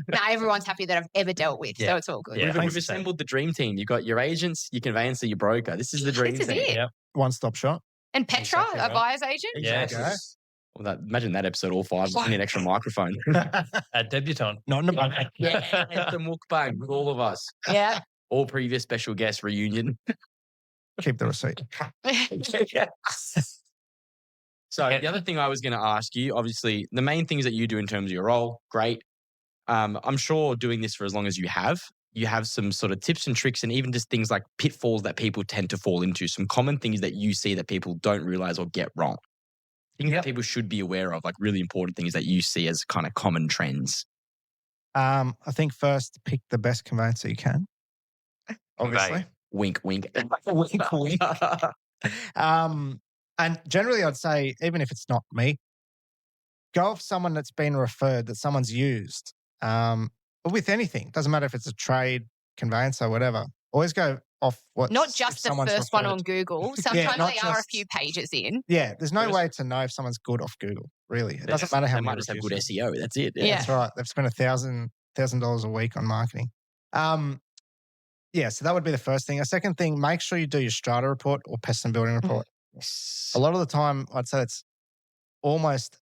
No, everyone's happy that I've ever dealt with, so it's all good. Yeah, We've assembled the dream team. You've got your agents, your conveyancer, your broker. This is the dream This is team. it. Yep. One-stop shop. And Petra, Exactly right. a buyer's agent. Yes. Well, imagine that episode, all five, just need an extra microphone. At debutante. Not in the Get the mukbang with all of us. Yeah. All previous special guest reunion. Keep the receipt. So the other thing I was going to ask you, obviously, the main things that you do in terms of your role, great. I'm sure doing this for as long as you have some sort of tips and tricks and even just things like pitfalls that people tend to fall into, some common things that you see that people don't realize or get wrong. Things that people should be aware of, like really important things that you see as kind of common trends. I think first, pick the best conveyancer you can. Obviously. Wink, wink. Wink, wink. And generally, I'd say, even if it's not me, go off someone that's been referred, that someone's used. With anything, doesn't matter if it's a trade, conveyancer, whatever. Always go off what. Not just the first one on Google. Sometimes not they are a just- few pages in. Yeah, there's no First- way to know if someone's good off Google. Really, it doesn't matter how They many might just have good reviews. SEO. That's it. Yeah. That's right. They've spent $1,000 a week on marketing. Yeah, so that would be the first thing. A second thing, make sure you do your strata report or pest and building report. A lot of the time, I'd say it's almost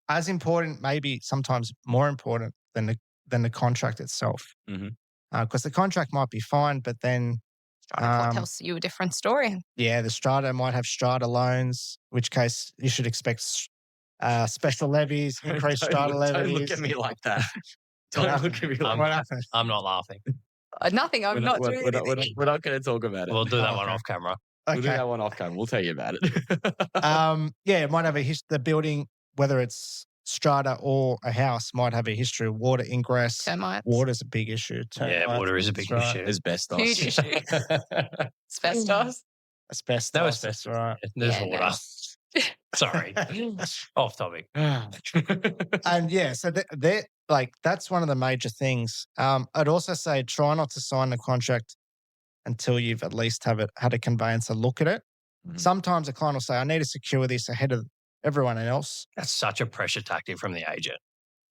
as important, maybe sometimes more important than the contract itself. Mhm. Because the contract might be fine, but then Strata report tells you a different story. the strata might have strata loans, in which case you should expect special levies, increased strata levies. Don't look at me like that. Don't look at me like What that. happened? I'm not laughing. Nothing. I'm not doing anything. We're not going to talk about it. We'll do that one Okay. off camera. We'll do Okay. that one off camera. We'll tell you about it. It might have the building, whether it's strata or a house, might have a history of water ingress. Termites. Water's a big issue. Yeah, water is a big That's right. issue. Asbestos. Huge issue. Asbestos. Asbestos. No That's asbestos. right. There's Yeah, no. water. Sorry. Off topic. And yeah, so they're like, that's one of the major things. I'd also say try not to sign the contract until you've at least had a conveyancer look at it. Mhm. Sometimes a client will say, I need to secure this ahead of everyone else. That's such a pressure tactic from the agent.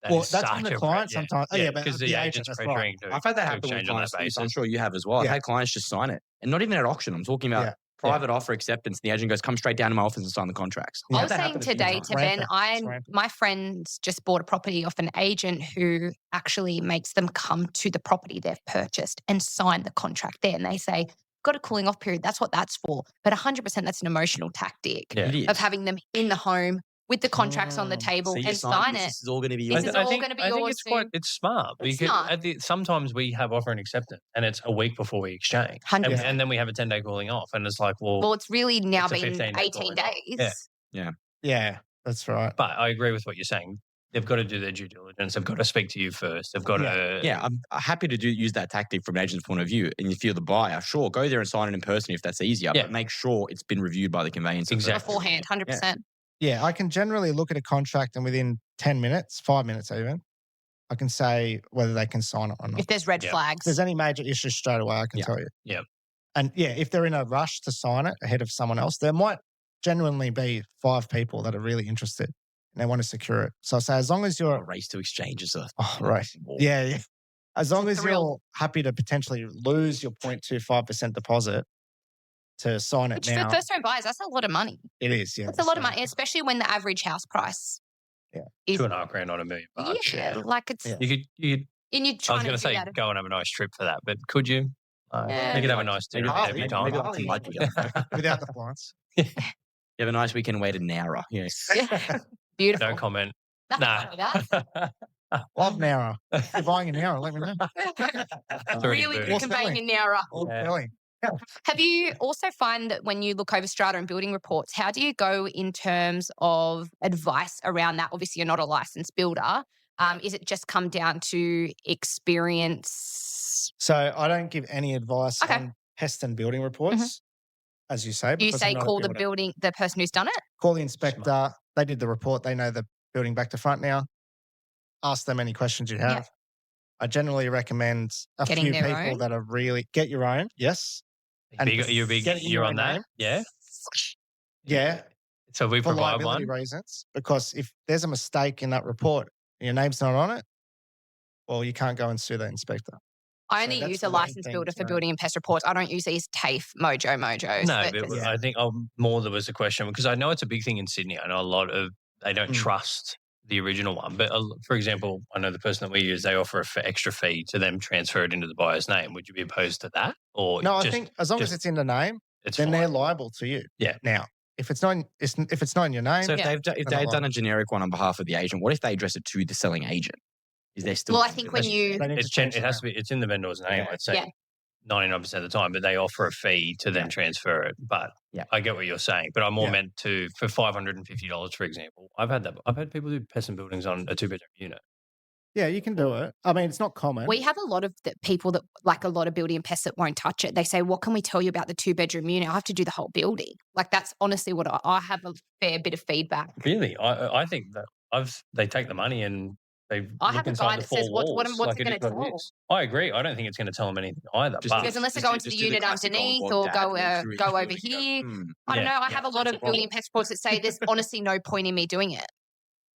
Well, that's from the client yeah. sometimes. Oh, yeah, but because the the agent, agent's that's right. pressuring to I've had that to happen with exchange on that clients. too, so I'm basis. sure you have as well. Yeah. I've had clients just sign it. And not even at auction. I'm talking about Yeah. private offer acceptance. The agent goes, come straight down to my office and sign the contracts. Yeah. I I've was had that saying happen a few today times. to Ben, Rampant. It's rampant. my friends just bought a property off an agent who actually makes them come to the property they've purchased and sign the contract there. And they say, got a cooling off period. That's what that's for. But 100% that's an emotional tactic Yeah. It is. of having them in the home with the contracts on the table So you and sign it. This is all going to be This yours. is all gonna be I think yours it's quite soon. it's smart It's because smart. sometimes we have offer and acceptance and it's a week before we exchange. 100%. And then we have a 10-day cooling off and it's like, Well, it's really now It's a been 15-day 18 cooling off. days. Yeah. Yeah, that's right. but I agree with what you're saying. They've got to do their due diligence. They've got to speak to you first. They've got to Yeah, I'm happy to use that tactic from an agent's point of view. And if you're the buyer, sure, go there and sign it in person if that's easier. Yeah. But make sure it's been reviewed by the conveyancer. Exactly. Beforehand, 100%. Yeah, I can generally look at a contract and within 10 minutes, 5 minutes even, I can say whether they can sign it or not. If there's red Yeah. flags. If there's any major issues straight away, I can Yeah. tell you. Yeah. And yeah, if they're in a rush to sign it ahead of someone else, there might genuinely be 5 people that are really interested and they want to secure it. So I say, as long as A you're, race to exchange is a right. Yeah. As long a as thrill. you're happy to potentially lose your 0.25% deposit to sign it Which now, for first home buyers, that's a lot of money. it is. Yeah. That's a lot of money, especially when the average house price Yeah. is $2.5 grand on $1 million bucks. yeah, like it's Yeah. You could and you're I was trying going to to say figure out go and have a nice trip for that, but could you? Yeah. You could have a nice dinner Maybe- every maybe- time. maybe like some lunch together. without the flights. You have a nice weekend away to Nowra. Yes. yeah. Beautiful. No comment. Nothing Nah. wrong with that. Love Nowra. If you're buying a Nowra, let me know. It's already Really booed. good What's conveying selling? in Nowra. All Yeah. selling. Have you also find that when you look over strata and building reports, how do you go in terms of advice around that? Obviously, you're not a licensed builder. Is it just come down to experience? So I don't give any advice Okay. on pest and building reports, as you say. Do you because say I'm not a call the builder. the person who's done it? Call the inspector. They did the report. They know the building back to front now. Ask them any questions you have. Yeah. I generally recommend a Getting few their people own? that are really get your own. Yes. And You're get it in you're your on own that? name. Yeah. Yeah. So we For provide liability one. reasons. Because if there's a mistake in that report and your name's not on it, well, you can't go and sue the inspector. I So only that's use the a main licensed thing builder to for know. building and pest reports. I don't use these TAFE, mojos. No, that but just- I think more there was a question because I know it's a big thing in Sydney. I know a lot of they don't trust the original one. But for example, I know the person that we use, they offer a extra fee to them transfer it into the buyer's name. Would you be opposed to that? Or No, I just, think as long as just- it's in the name, it's then they're fine? liable to you. Yeah. Now, if it's not in your name, So if Yeah. they've They're not done a generic one on behalf of the agent, what if they address it to the selling agent? Is there still? Well, I think when you they need It's to change it the has name. to be. It's in the vendor's name. Yeah. I'd say Yeah. 99% of the time, but they offer a fee to then transfer it. But Yeah. I get what you're saying. But I'm more Yeah. meant to for $550, for example. I've had that. I've had people do pest and buildings on a 2-bedroom unit. Yeah, you can do it. I mean, it's not common. We have a lot of people that like a lot of building and pests that won't touch it. They say, what can we tell you about the 2-bedroom unit? I have to do the whole building. Like that's honestly what I have a fair bit of feedback. Really, I think that they take the money and they I look have a inside guy the that four says, what's walls. it It going is to what it tell? is. I agree. I don't think it's going to tell them anything either. Just But Because unless they go into the unit underneath or go over here, I don't know. I have a lot of building pest reports that say there's honestly no point in me doing it.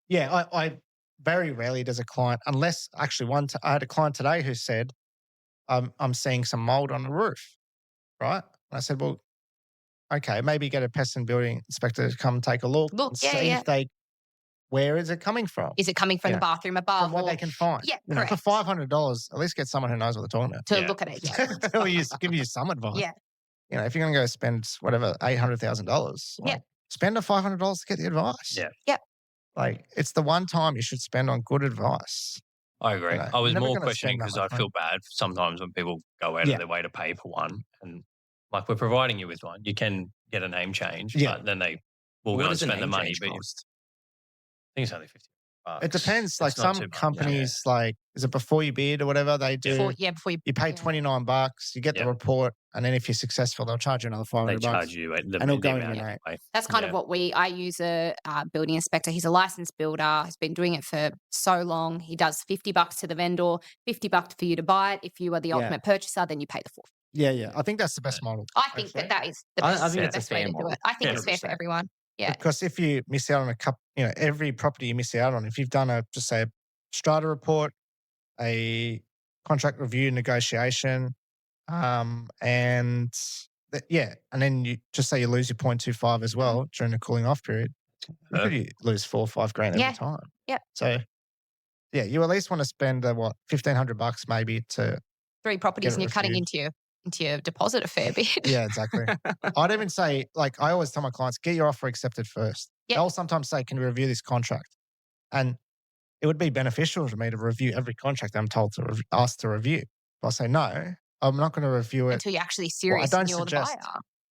Yeah, I very rarely does a client, unless actually I had a client today who said, I'm seeing some mold on the roof, right? And I said, well, okay, maybe get a pest and building inspector to come take a look and see if where is it coming from? Is it coming from the bathroom above? From what they can find. Yeah, for $500, at least get someone who knows what they're talking about. To look at it, yeah. Or give you some advice. Yeah. If you're going to go spend whatever, $800,000, spend the $500 to get the advice. Yeah. Yep. Like, it's the one time you should spend on good advice. I agree. I was more questioning because I feel money. bad sometimes when people go out of their way to pay for one. And like, we're providing you with one. You can get a name change, but then they will go and spend the money. But I think it's only $50. It depends. Like some companies, like, is it before you bid or whatever they do? Before you pay $29, you get the report, and then if you're successful, they'll charge you another $500. They charge you, and it'll go in your name. That's kind of what I use a building inspector. He's a licensed builder. He's been doing it for so long. He does $50 to the vendor, $50 for you to buy it. If you are the ultimate purchaser, then you pay the $4. Yeah. I think that's the best model. I think that is the best, I think it's a fair model. Do it. I think it's fair for everyone. Yeah. Because if you miss out on a couple, every property you miss out on, if you've done just say a strata report, a contract review negotiation, and then you just say you lose your 0.25 as well during the cooling off period, you lose $4 or $5 every time. Yeah. So, you at least want to spend $1,500 maybe to 3 properties, and you're cutting into your deposit a fair bit. Yeah, exactly. I'd even say, like, I always tell my clients, get your offer accepted first. Yep. They'll sometimes say, can we review this contract? And it would be beneficial to me to review every contract I'm told to ask to review. If I say, no, I'm not going to review it. Until you're actually serious and you're the buyer.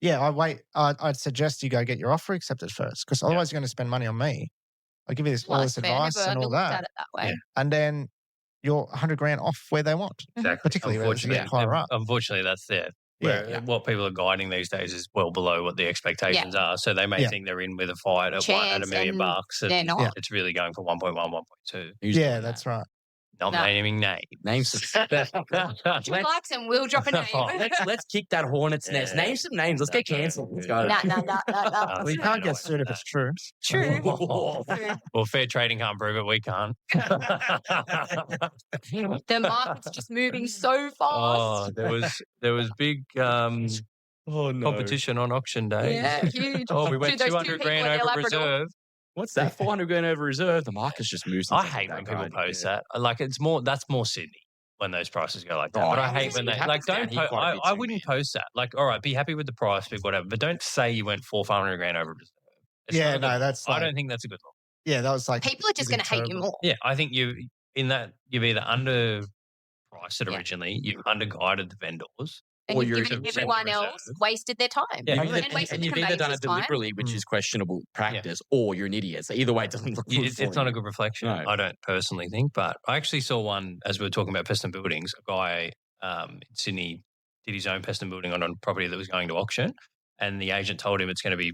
Yeah, I'd suggest you go get your offer accepted first, because otherwise you're going to spend money on me. I'll give you all this advice and all that. Way. And then you're $100,000 off where they want. Exactly. Particularly unfortunately, that's there. What people are guiding these days is well below what the expectations are. So they may think they're in with a fight at $1 million, and they're not. It's really going for 1.1, 1.2. Yeah, that's right. Not naming names. Who likes them? We'll drop a name. Let's kick that hornet's nest. Name some names. Let's get cancelled. Let's go. No. We can't get sued if it's true. True. Well, fair trading can't prove it. We can't. The market's just moving so fast. Oh, there was big competition on auction day. Yeah, huge. Oh, we went $200,000 over reserve. What's that? $400,000 over reserve. The market's just moves. I hate when people post that. Like, that's more Sydney when those prices go like that. But I hate when they I wouldn't post that. Like, all right, be happy with the price, whatever. But don't say you went $400,000 over reserve. I don't think that's a good look. Yeah, that was like people are just going to hate you more. Yeah, I think you've either underpriced it originally, you've underguided the vendors. And you've given everyone else wasted their time. Yeah, and you've either done it deliberately, which is questionable practice, or you're an idiot. So either way, it doesn't look good. It's not a good reflection, I don't personally think. But I actually saw one, as we were talking about pest and buildings, a guy in Sydney did his own pest and building on a property that was going to auction. And the agent told him it's going to be,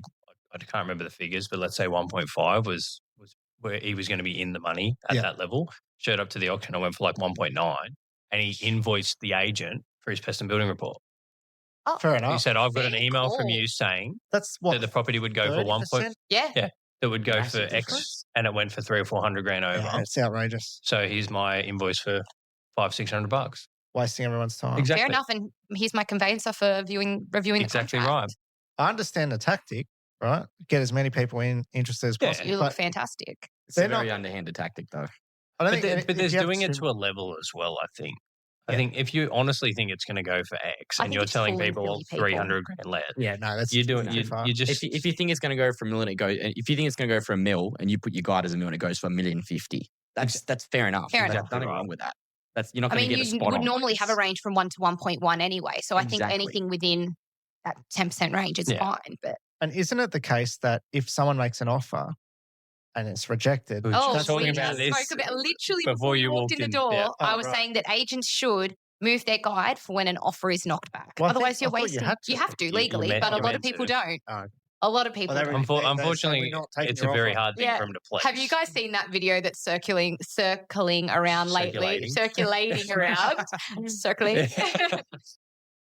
I can't remember the figures, but let's say 1.5 was where he was going to be in the money at that level. Showed up to the auction, I went for like 1.9, and he invoiced the agent for his pest and building report. Oh, fair enough. He said, I've got an email from you saying that the property would go for 1. Yeah. That would go for X, and it went for $300,000 or $400,000 over. Yeah, it's outrageous. So here's my invoice for $500-$600. Wasting everyone's time. Exactly. Fair enough. And here's my conveyancer for reviewing exactly the contract. Right. I understand the tactic, right? Get as many people interested as possible. You look fantastic. It's a very underhanded tactic, though. But there's doing it to a level as well, I think. I think if you honestly think it's going to go for X and you're telling people $300,000 less, you're doing you just if you think it's going to go for $1 million, if you think it's going to go for $1 million and you put your guide as $1 million, it goes for $1,050,000. That's fair enough. Fair enough. Nothing wrong with that. You're not going to get a spot on. You would normally have a range from 1 to 1.1 anyway. So I think anything within that 10% range is fine. And isn't it the case that if someone makes an offer and it's rejected? We spoke about literally before you walked in the door. Yeah. I was saying that agents should move their guide for when an offer is knocked back. Otherwise, you're wasting. You have to legally, but a lot of people don't. A lot of people. Well, don't. Unfortunately, it's a very hard thing Yeah. for him to place. Have you guys seen that video that's circling around lately? Circulating around. Circling.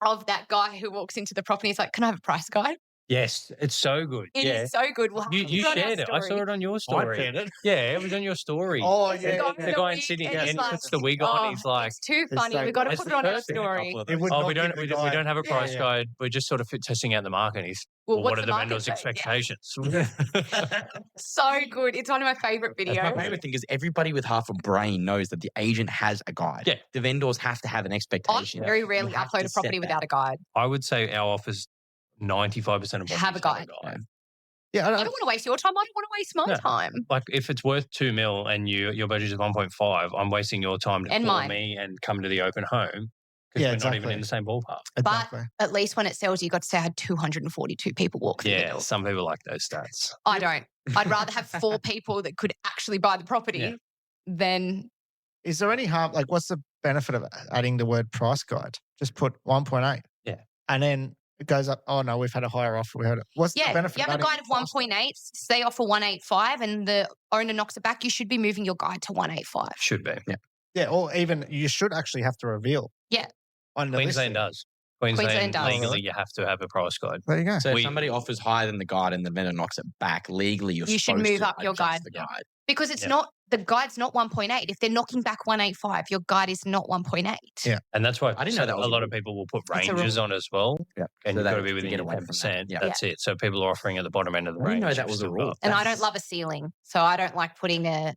Of that guy who walks into the property. He's like, "Can I have a price guide?" Yes, it's so good. It is so good. Well, You shared it. I saw it on your story. Yeah, it was on your story. Oh, yeah. The guy in Sydney, and he puts the wig on. He's like, "It's too funny. We've got to It's put it on our perfect. story." we don't have a price guide. We're just sort of testing out the market. And he's, Well, what what's are the the market vendors' say? expectations? So good. It's one of my favorite That's my videos. favorite thing is everybody with half a brain knows that the agent has a guide. Yeah. The vendors have to have an I expectation. very rarely You have upload to a property set that. without a guide. I would say our offers 95% of Have a properties guide. Yeah, I don't want to waste your time. I don't want to waste my No. time. Like if it's worth 2 mil and your budget is 1.5, I'm wasting your time to And call mine. me and come to the open home because Yeah, we're not exactly. even in the same ballpark. Exactly. At least when it sells, you got to say I had 242 people walk through the Yeah, door. some people like those stats. I don't. I'd rather have 4 people that could actually buy the property Yeah. than Is there any harm? Like, what's the benefit of adding the word price guide? Just put 1.8. Yeah. And then it goes up. Oh, no, we've had a higher offer. What's the yeah. benefit? You have a guide of 1.8. They offer 185, and the owner knocks it back. You should be moving your guide to 185. Should be. Yeah, or even you should actually have to reveal. Yeah. On the Queensland listing. does. Queensland Queensland does. legally, you have to have a price guide. There you go. So if We- somebody offers higher than the guide and the vendor knocks it back, legally You should supposed move to up your adjust guide. the guide. Because it's Yeah. not, the guide's not 1.8. If they're knocking back 185, your guide is not 1.8. Yeah. And that's why I didn't know that was a a lot of rule. people will put It's a ranges on as well. Yeah. And So you've got that to be to within get your away from that. 10%. Yeah. That's it. So people are offering at the bottom end of the I didn't range. know that you've was a still rule. got- And I don't That's- love a ceiling. So I don't like putting a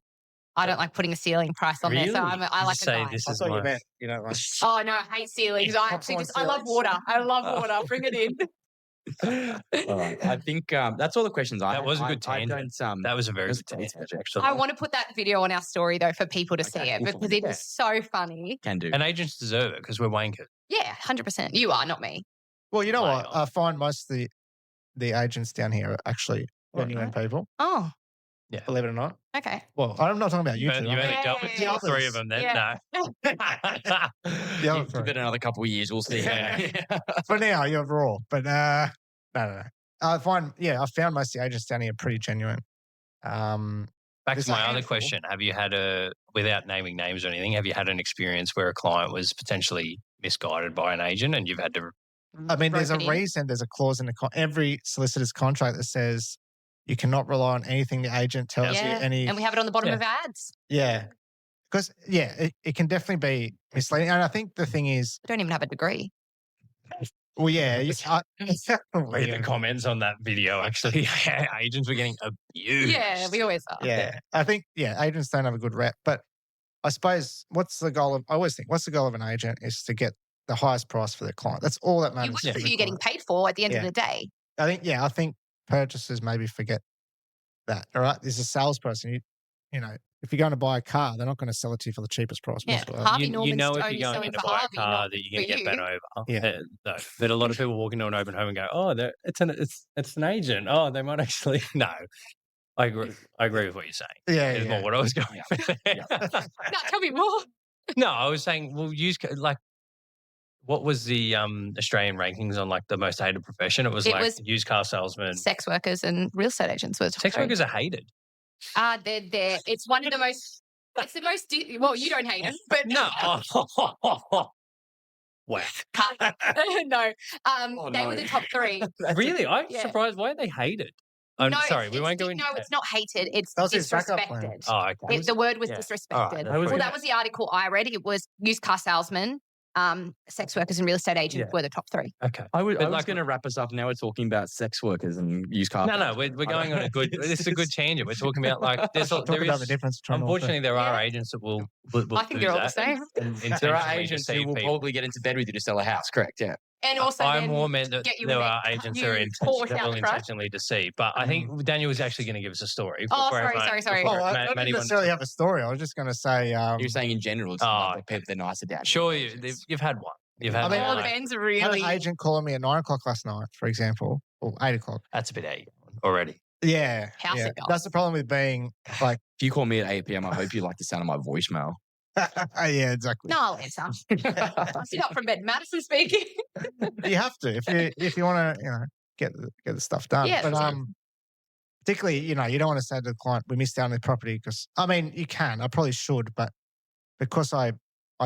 ceiling price on there. So I like a Just say guide. this I is thought you my meant, you know, like, Oh no, I hate ceilings. I actually I love water. I love water. Bring it in. All right. I think that's all the questions I That had. was a good I tangent. don't, That was a very That's good a tangent, tangent. actually. I want to put that video on our story though for people to see Okay, it cool. because it is so funny. can do. And agents deserve it because we're wankers. Yeah, 100%. You are, not me. well, you know Way what? off. I find most of the agents down here are actually genuine people, Oh, believe it or not. okay. Well, I'm not talking about you You two. only Yeah, dealt with yeah, three yeah. of them then? Yeah. No. The Give other three. it another couple of years, we'll see. For now, you're raw. But no. I found most of the agents down here pretty genuine. Back There's to a my other handful. question. Have you had without naming names or anything, have you had an experience where a client was potentially misguided by an agent and you've had to I mean, there's a Rope it in. reason. There's a clause in every solicitor's contract that says you cannot rely on anything the agent tells you. Yeah, Any and we have it on the bottom Yeah. of our ads. yeah, because it can definitely be misleading. And I think the thing is, We don't even have a degree. well, yeah, read the comments on that video? Actually, agents were getting abused. Yeah, we always are. yeah. I think agents don't have a good rep. But I suppose I always think what's the goal of an agent is to get the highest price for their client. That's all that You matters. work to for the who you're getting client. paid for at the end of Yeah. the day. I think purchasers maybe forget that. All right, there's a salesperson. You know, if you're going to buy a car, they're not going to sell it to you for the cheapest price Yeah. possible. Harvey You Norman's know if only you're going selling in to for buy a Harvey, car not that you're going to for get you. bent over. Yeah. No, but a lot of people walk into an open home and go, "Oh, it's an agent. Oh, they might actually." No, I agree with what you're saying. Yeah, It's yeah. more what I was going with. No, tell me more. No, I was saying, well, what was the Australian rankings on like the most hated profession? It was used car salesman. Sex workers and real estate agents were the top Sex three. workers are hated. They're there. It's one of the most. It's the most. Well, you don't hate them, but No. Wow. no. Oh, They were no. the top three. Really? I'm Yeah. surprised. Why are they hated? I'm sorry, we won't go into No, it's not hated. It's That was his backup plan. disrespected. Oh, okay. The word was yeah. disrespected. All right, Well, that's that was the article I read. It was used car salesmen, sex workers, and real estate agents Yeah. were the top three. Okay. I was But like- going to wrap us up. Now we're talking about sex workers and used car. No, we're going on a good. This is a good tangent. We're talking about like Talk about the difference between all three. Unfortunately, there are Yeah. agents that will I think do they're all the that same. and There are intentionally agents deceive who will people. probably get into bed with you to sell a house. Correct? Yeah. And also, I'm then more meant that get you there in are there, agents you that are force out that will the front. intentionally deceive. But I think Daniel was actually going to give us a story. Oh, before sorry, everyone- sorry. before Oh, I Ma- don't Maddie necessarily have a story. I was just going to say, You're saying in general, it's Oh, not that they're nicer down. Sure, you've had one. You've had I mean, one. Oh, like, Ben's I had really. an agent calling me at 9 o'clock last night, for example, or 8 o'clock. that's a bit out already. Yeah. How's yeah. it going? That's the problem with being like, If you call me at 8 p.m., I hope you like the sound of my voicemail. yeah, exactly. No, I'll answer. Sit up from bed. Madison speaking. You have to if you want to, get the stuff done. Yeah, but for sure. particularly, you don't want to say to the client, we missed out on the property because, I mean, you can. I probably should, but because I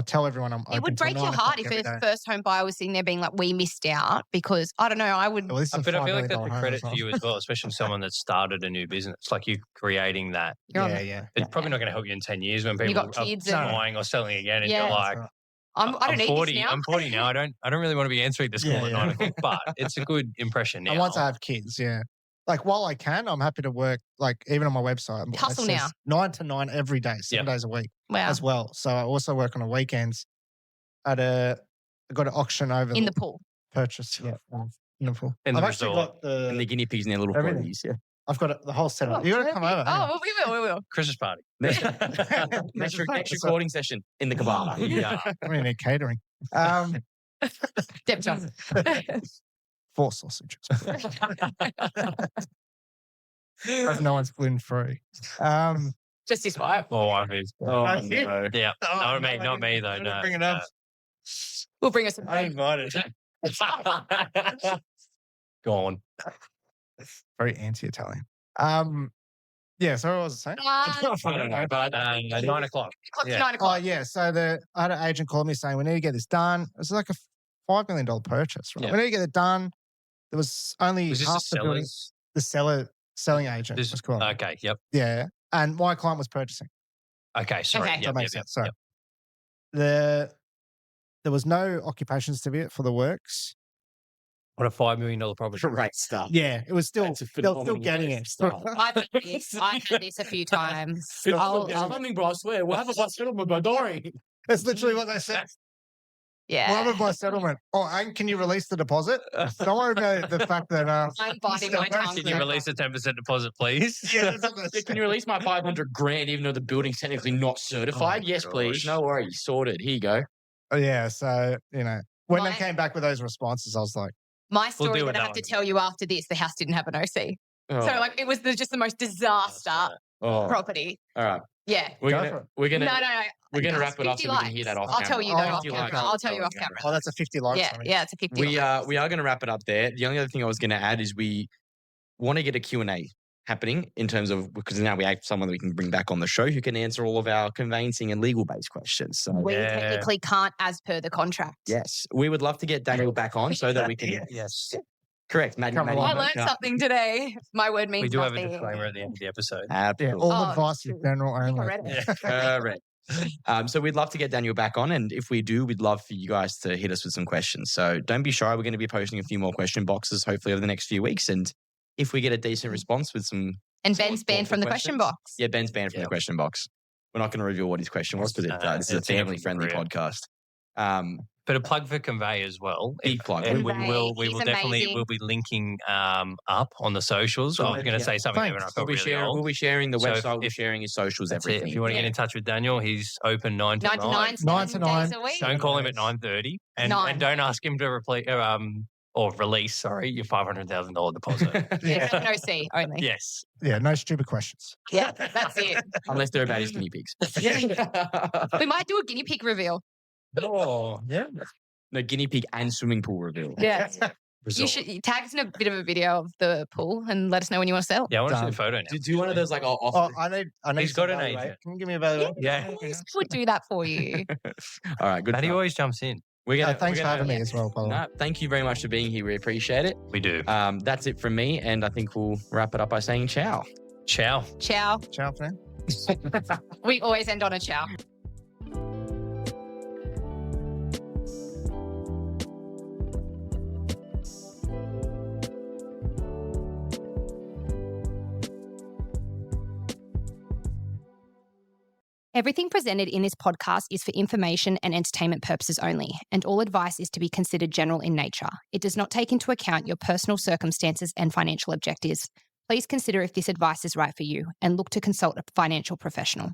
tell everyone I'm open It would till break your 9 heart o'clock if every a day. first home buyer was sitting there being like, we missed out because, I don't know, I would. Well, this is a But I $5 feel like million that's a home credit as well. to you as well, especially someone that started a new business. Like you creating that. You're on Yeah. It's probably not going to help you in 10 years when You people got are kids and- buying or selling again, and Yeah. you're That's like, right. I don't I'm need 40. this now. I'm 40 now. I don't really want to be answering this call Yeah, at yeah. 9 o'clock, but it's a good impression now. And once I have kids, like while I can, I'm happy to work. Like even on my website, it Hustle says now. 9 to 9 every day, 7 days a week Wow. as well. So I also work on the weekends. I got an auction over In the pool. purchase. Yeah, in the pool. In the I've actually resort. got And the guinea pigs in their little Everything. bodies. Yeah. I've got the whole setup. You got to come over. hang on. Oh, we will. Christmas party. Next That's right. recording session in the cabana. Yeah. I mean, need catering. Deb Johnson. 4 sausages. Hope no one's gluten free. Just this wife. Oh, I mean, Oh, did? no. yeah. Oh, Not me though. No. Bring it up. We'll bring us some. I invited. Go on. Very anti-Italian. Yeah. So what was I saying? I don't know, but 9 o'clock. Yeah. 9 Oh o'clock. yeah. So I had an agent call me saying we need to get this done. It's like a $5 million purchase, right? Yeah. We need to get it done. There was only Was this half a the building. seller's? The selling agent This was called. Okay. Yep. Yeah. And my client was purchasing. Okay. Sorry. Okay. Yep, That makes yep, sense. Sorry. yep. There was no occupation certificate for the works. What a $5 million property. Great stuff. Yeah, it was still That's a they're still phenomenal getting way it. to start. I've had this a few times. It's coming, bro. I swear. We'll have a settlement by Dory. That's literally what they said. Yeah. What happened by settlement? Oh, and can you release the deposit? Don't worry about the fact that I'm biting my tongue. Can you release a 10% deposit, please? Yeah, that's what they Yeah, said. can you release my 500 grand even though the building's technically not certified? Oh, Yes, please. gosh. No worries. Sorted. Here you go. Yeah, so when they My- came back with those responses, I was like, My story deal that with I that have to one. tell you after this, the house didn't have an OC. Oh, So like it was just the most disaster oh. property. All right. Yeah. We're Go gonna for it. we're gonna No. we're gonna Guys, wrap it up 50 so we can hear that off I'll camera. tell you Oh, though off 50 camera. likes. I'll tell you off camera. oh, that's a 50 likes. Yeah, for me. yeah, it's a 50. We are going to wrap it up there. The only other thing I was going to add is we want to get a Q&A happening in terms of, because now we have someone that we can bring back on the show who can answer all of our conveyancing and legal based questions. So We Yeah. technically can't as per the contract. yes, we would love to get Daniel back on so that we can. Yes. Correct, Maddie. Come Maddie, along. I learned yeah. something today. My word means We do have a nothing. disclaimer at the end of the episode. Yeah, Absolutely. all Oh, advice is true. general I think I only. read it. Yeah. Correct. So we'd love to get Daniel back on, and if we do, we'd love for you guys to hit us with some questions. So don't be shy. We're going to be posting a few more question boxes, hopefully over the next few weeks, and if we get a decent response with some, And Ben's banned from the question questions. box. yeah, Ben's banned from Yeah. the question box. We're not going to reveal what his question was because this is a It's in every family-friendly career. podcast. But a plug for Conveii as well. Big plug. And we Conveii, will he's definitely amazing. we'll be linking up on the socials. I was going to say something there when I Thanks. felt really We'll old. be sharing the So website. We'll be if- sharing his socials, That's it. everything. If you want to get Yeah. in touch with Daniel, he's open 9 to 9. 99 9 to 9. days a week. Don't call him at 9:30, and Nine. don't ask him to release. Sorry, your $500,000 deposit. Yeah, no C only. Yes. Yeah, no stupid questions. Yeah, that's it. Unless they're about his guinea pigs. We might do a guinea pig reveal. Oh, yeah. No, guinea pig and swimming pool reveal. Yeah. You Resort. should tag us in a bit of a video of the pool and let us know when you want to sell. Yeah, I want to see Done. a photo now. Do one of those like Oh, off. I need. He's some got an value, agent. Can you give me a value? Yeah. We would do that for you. All right, good. Maddie stuff. always jumps in. We're gonna, Thanks we're for gonna- having me as well, by the way. No, thank you very much for being here. We appreciate it. We do. That's it from me, and I think we'll wrap it up by saying ciao. Ciao. Ciao. Ciao, friend. We always end on a ciao. Everything presented in this podcast is for information and entertainment purposes only, and all advice is to be considered general in nature. It does not take into account your personal circumstances and financial objectives. Please consider if this advice is right for you and look to consult a financial professional.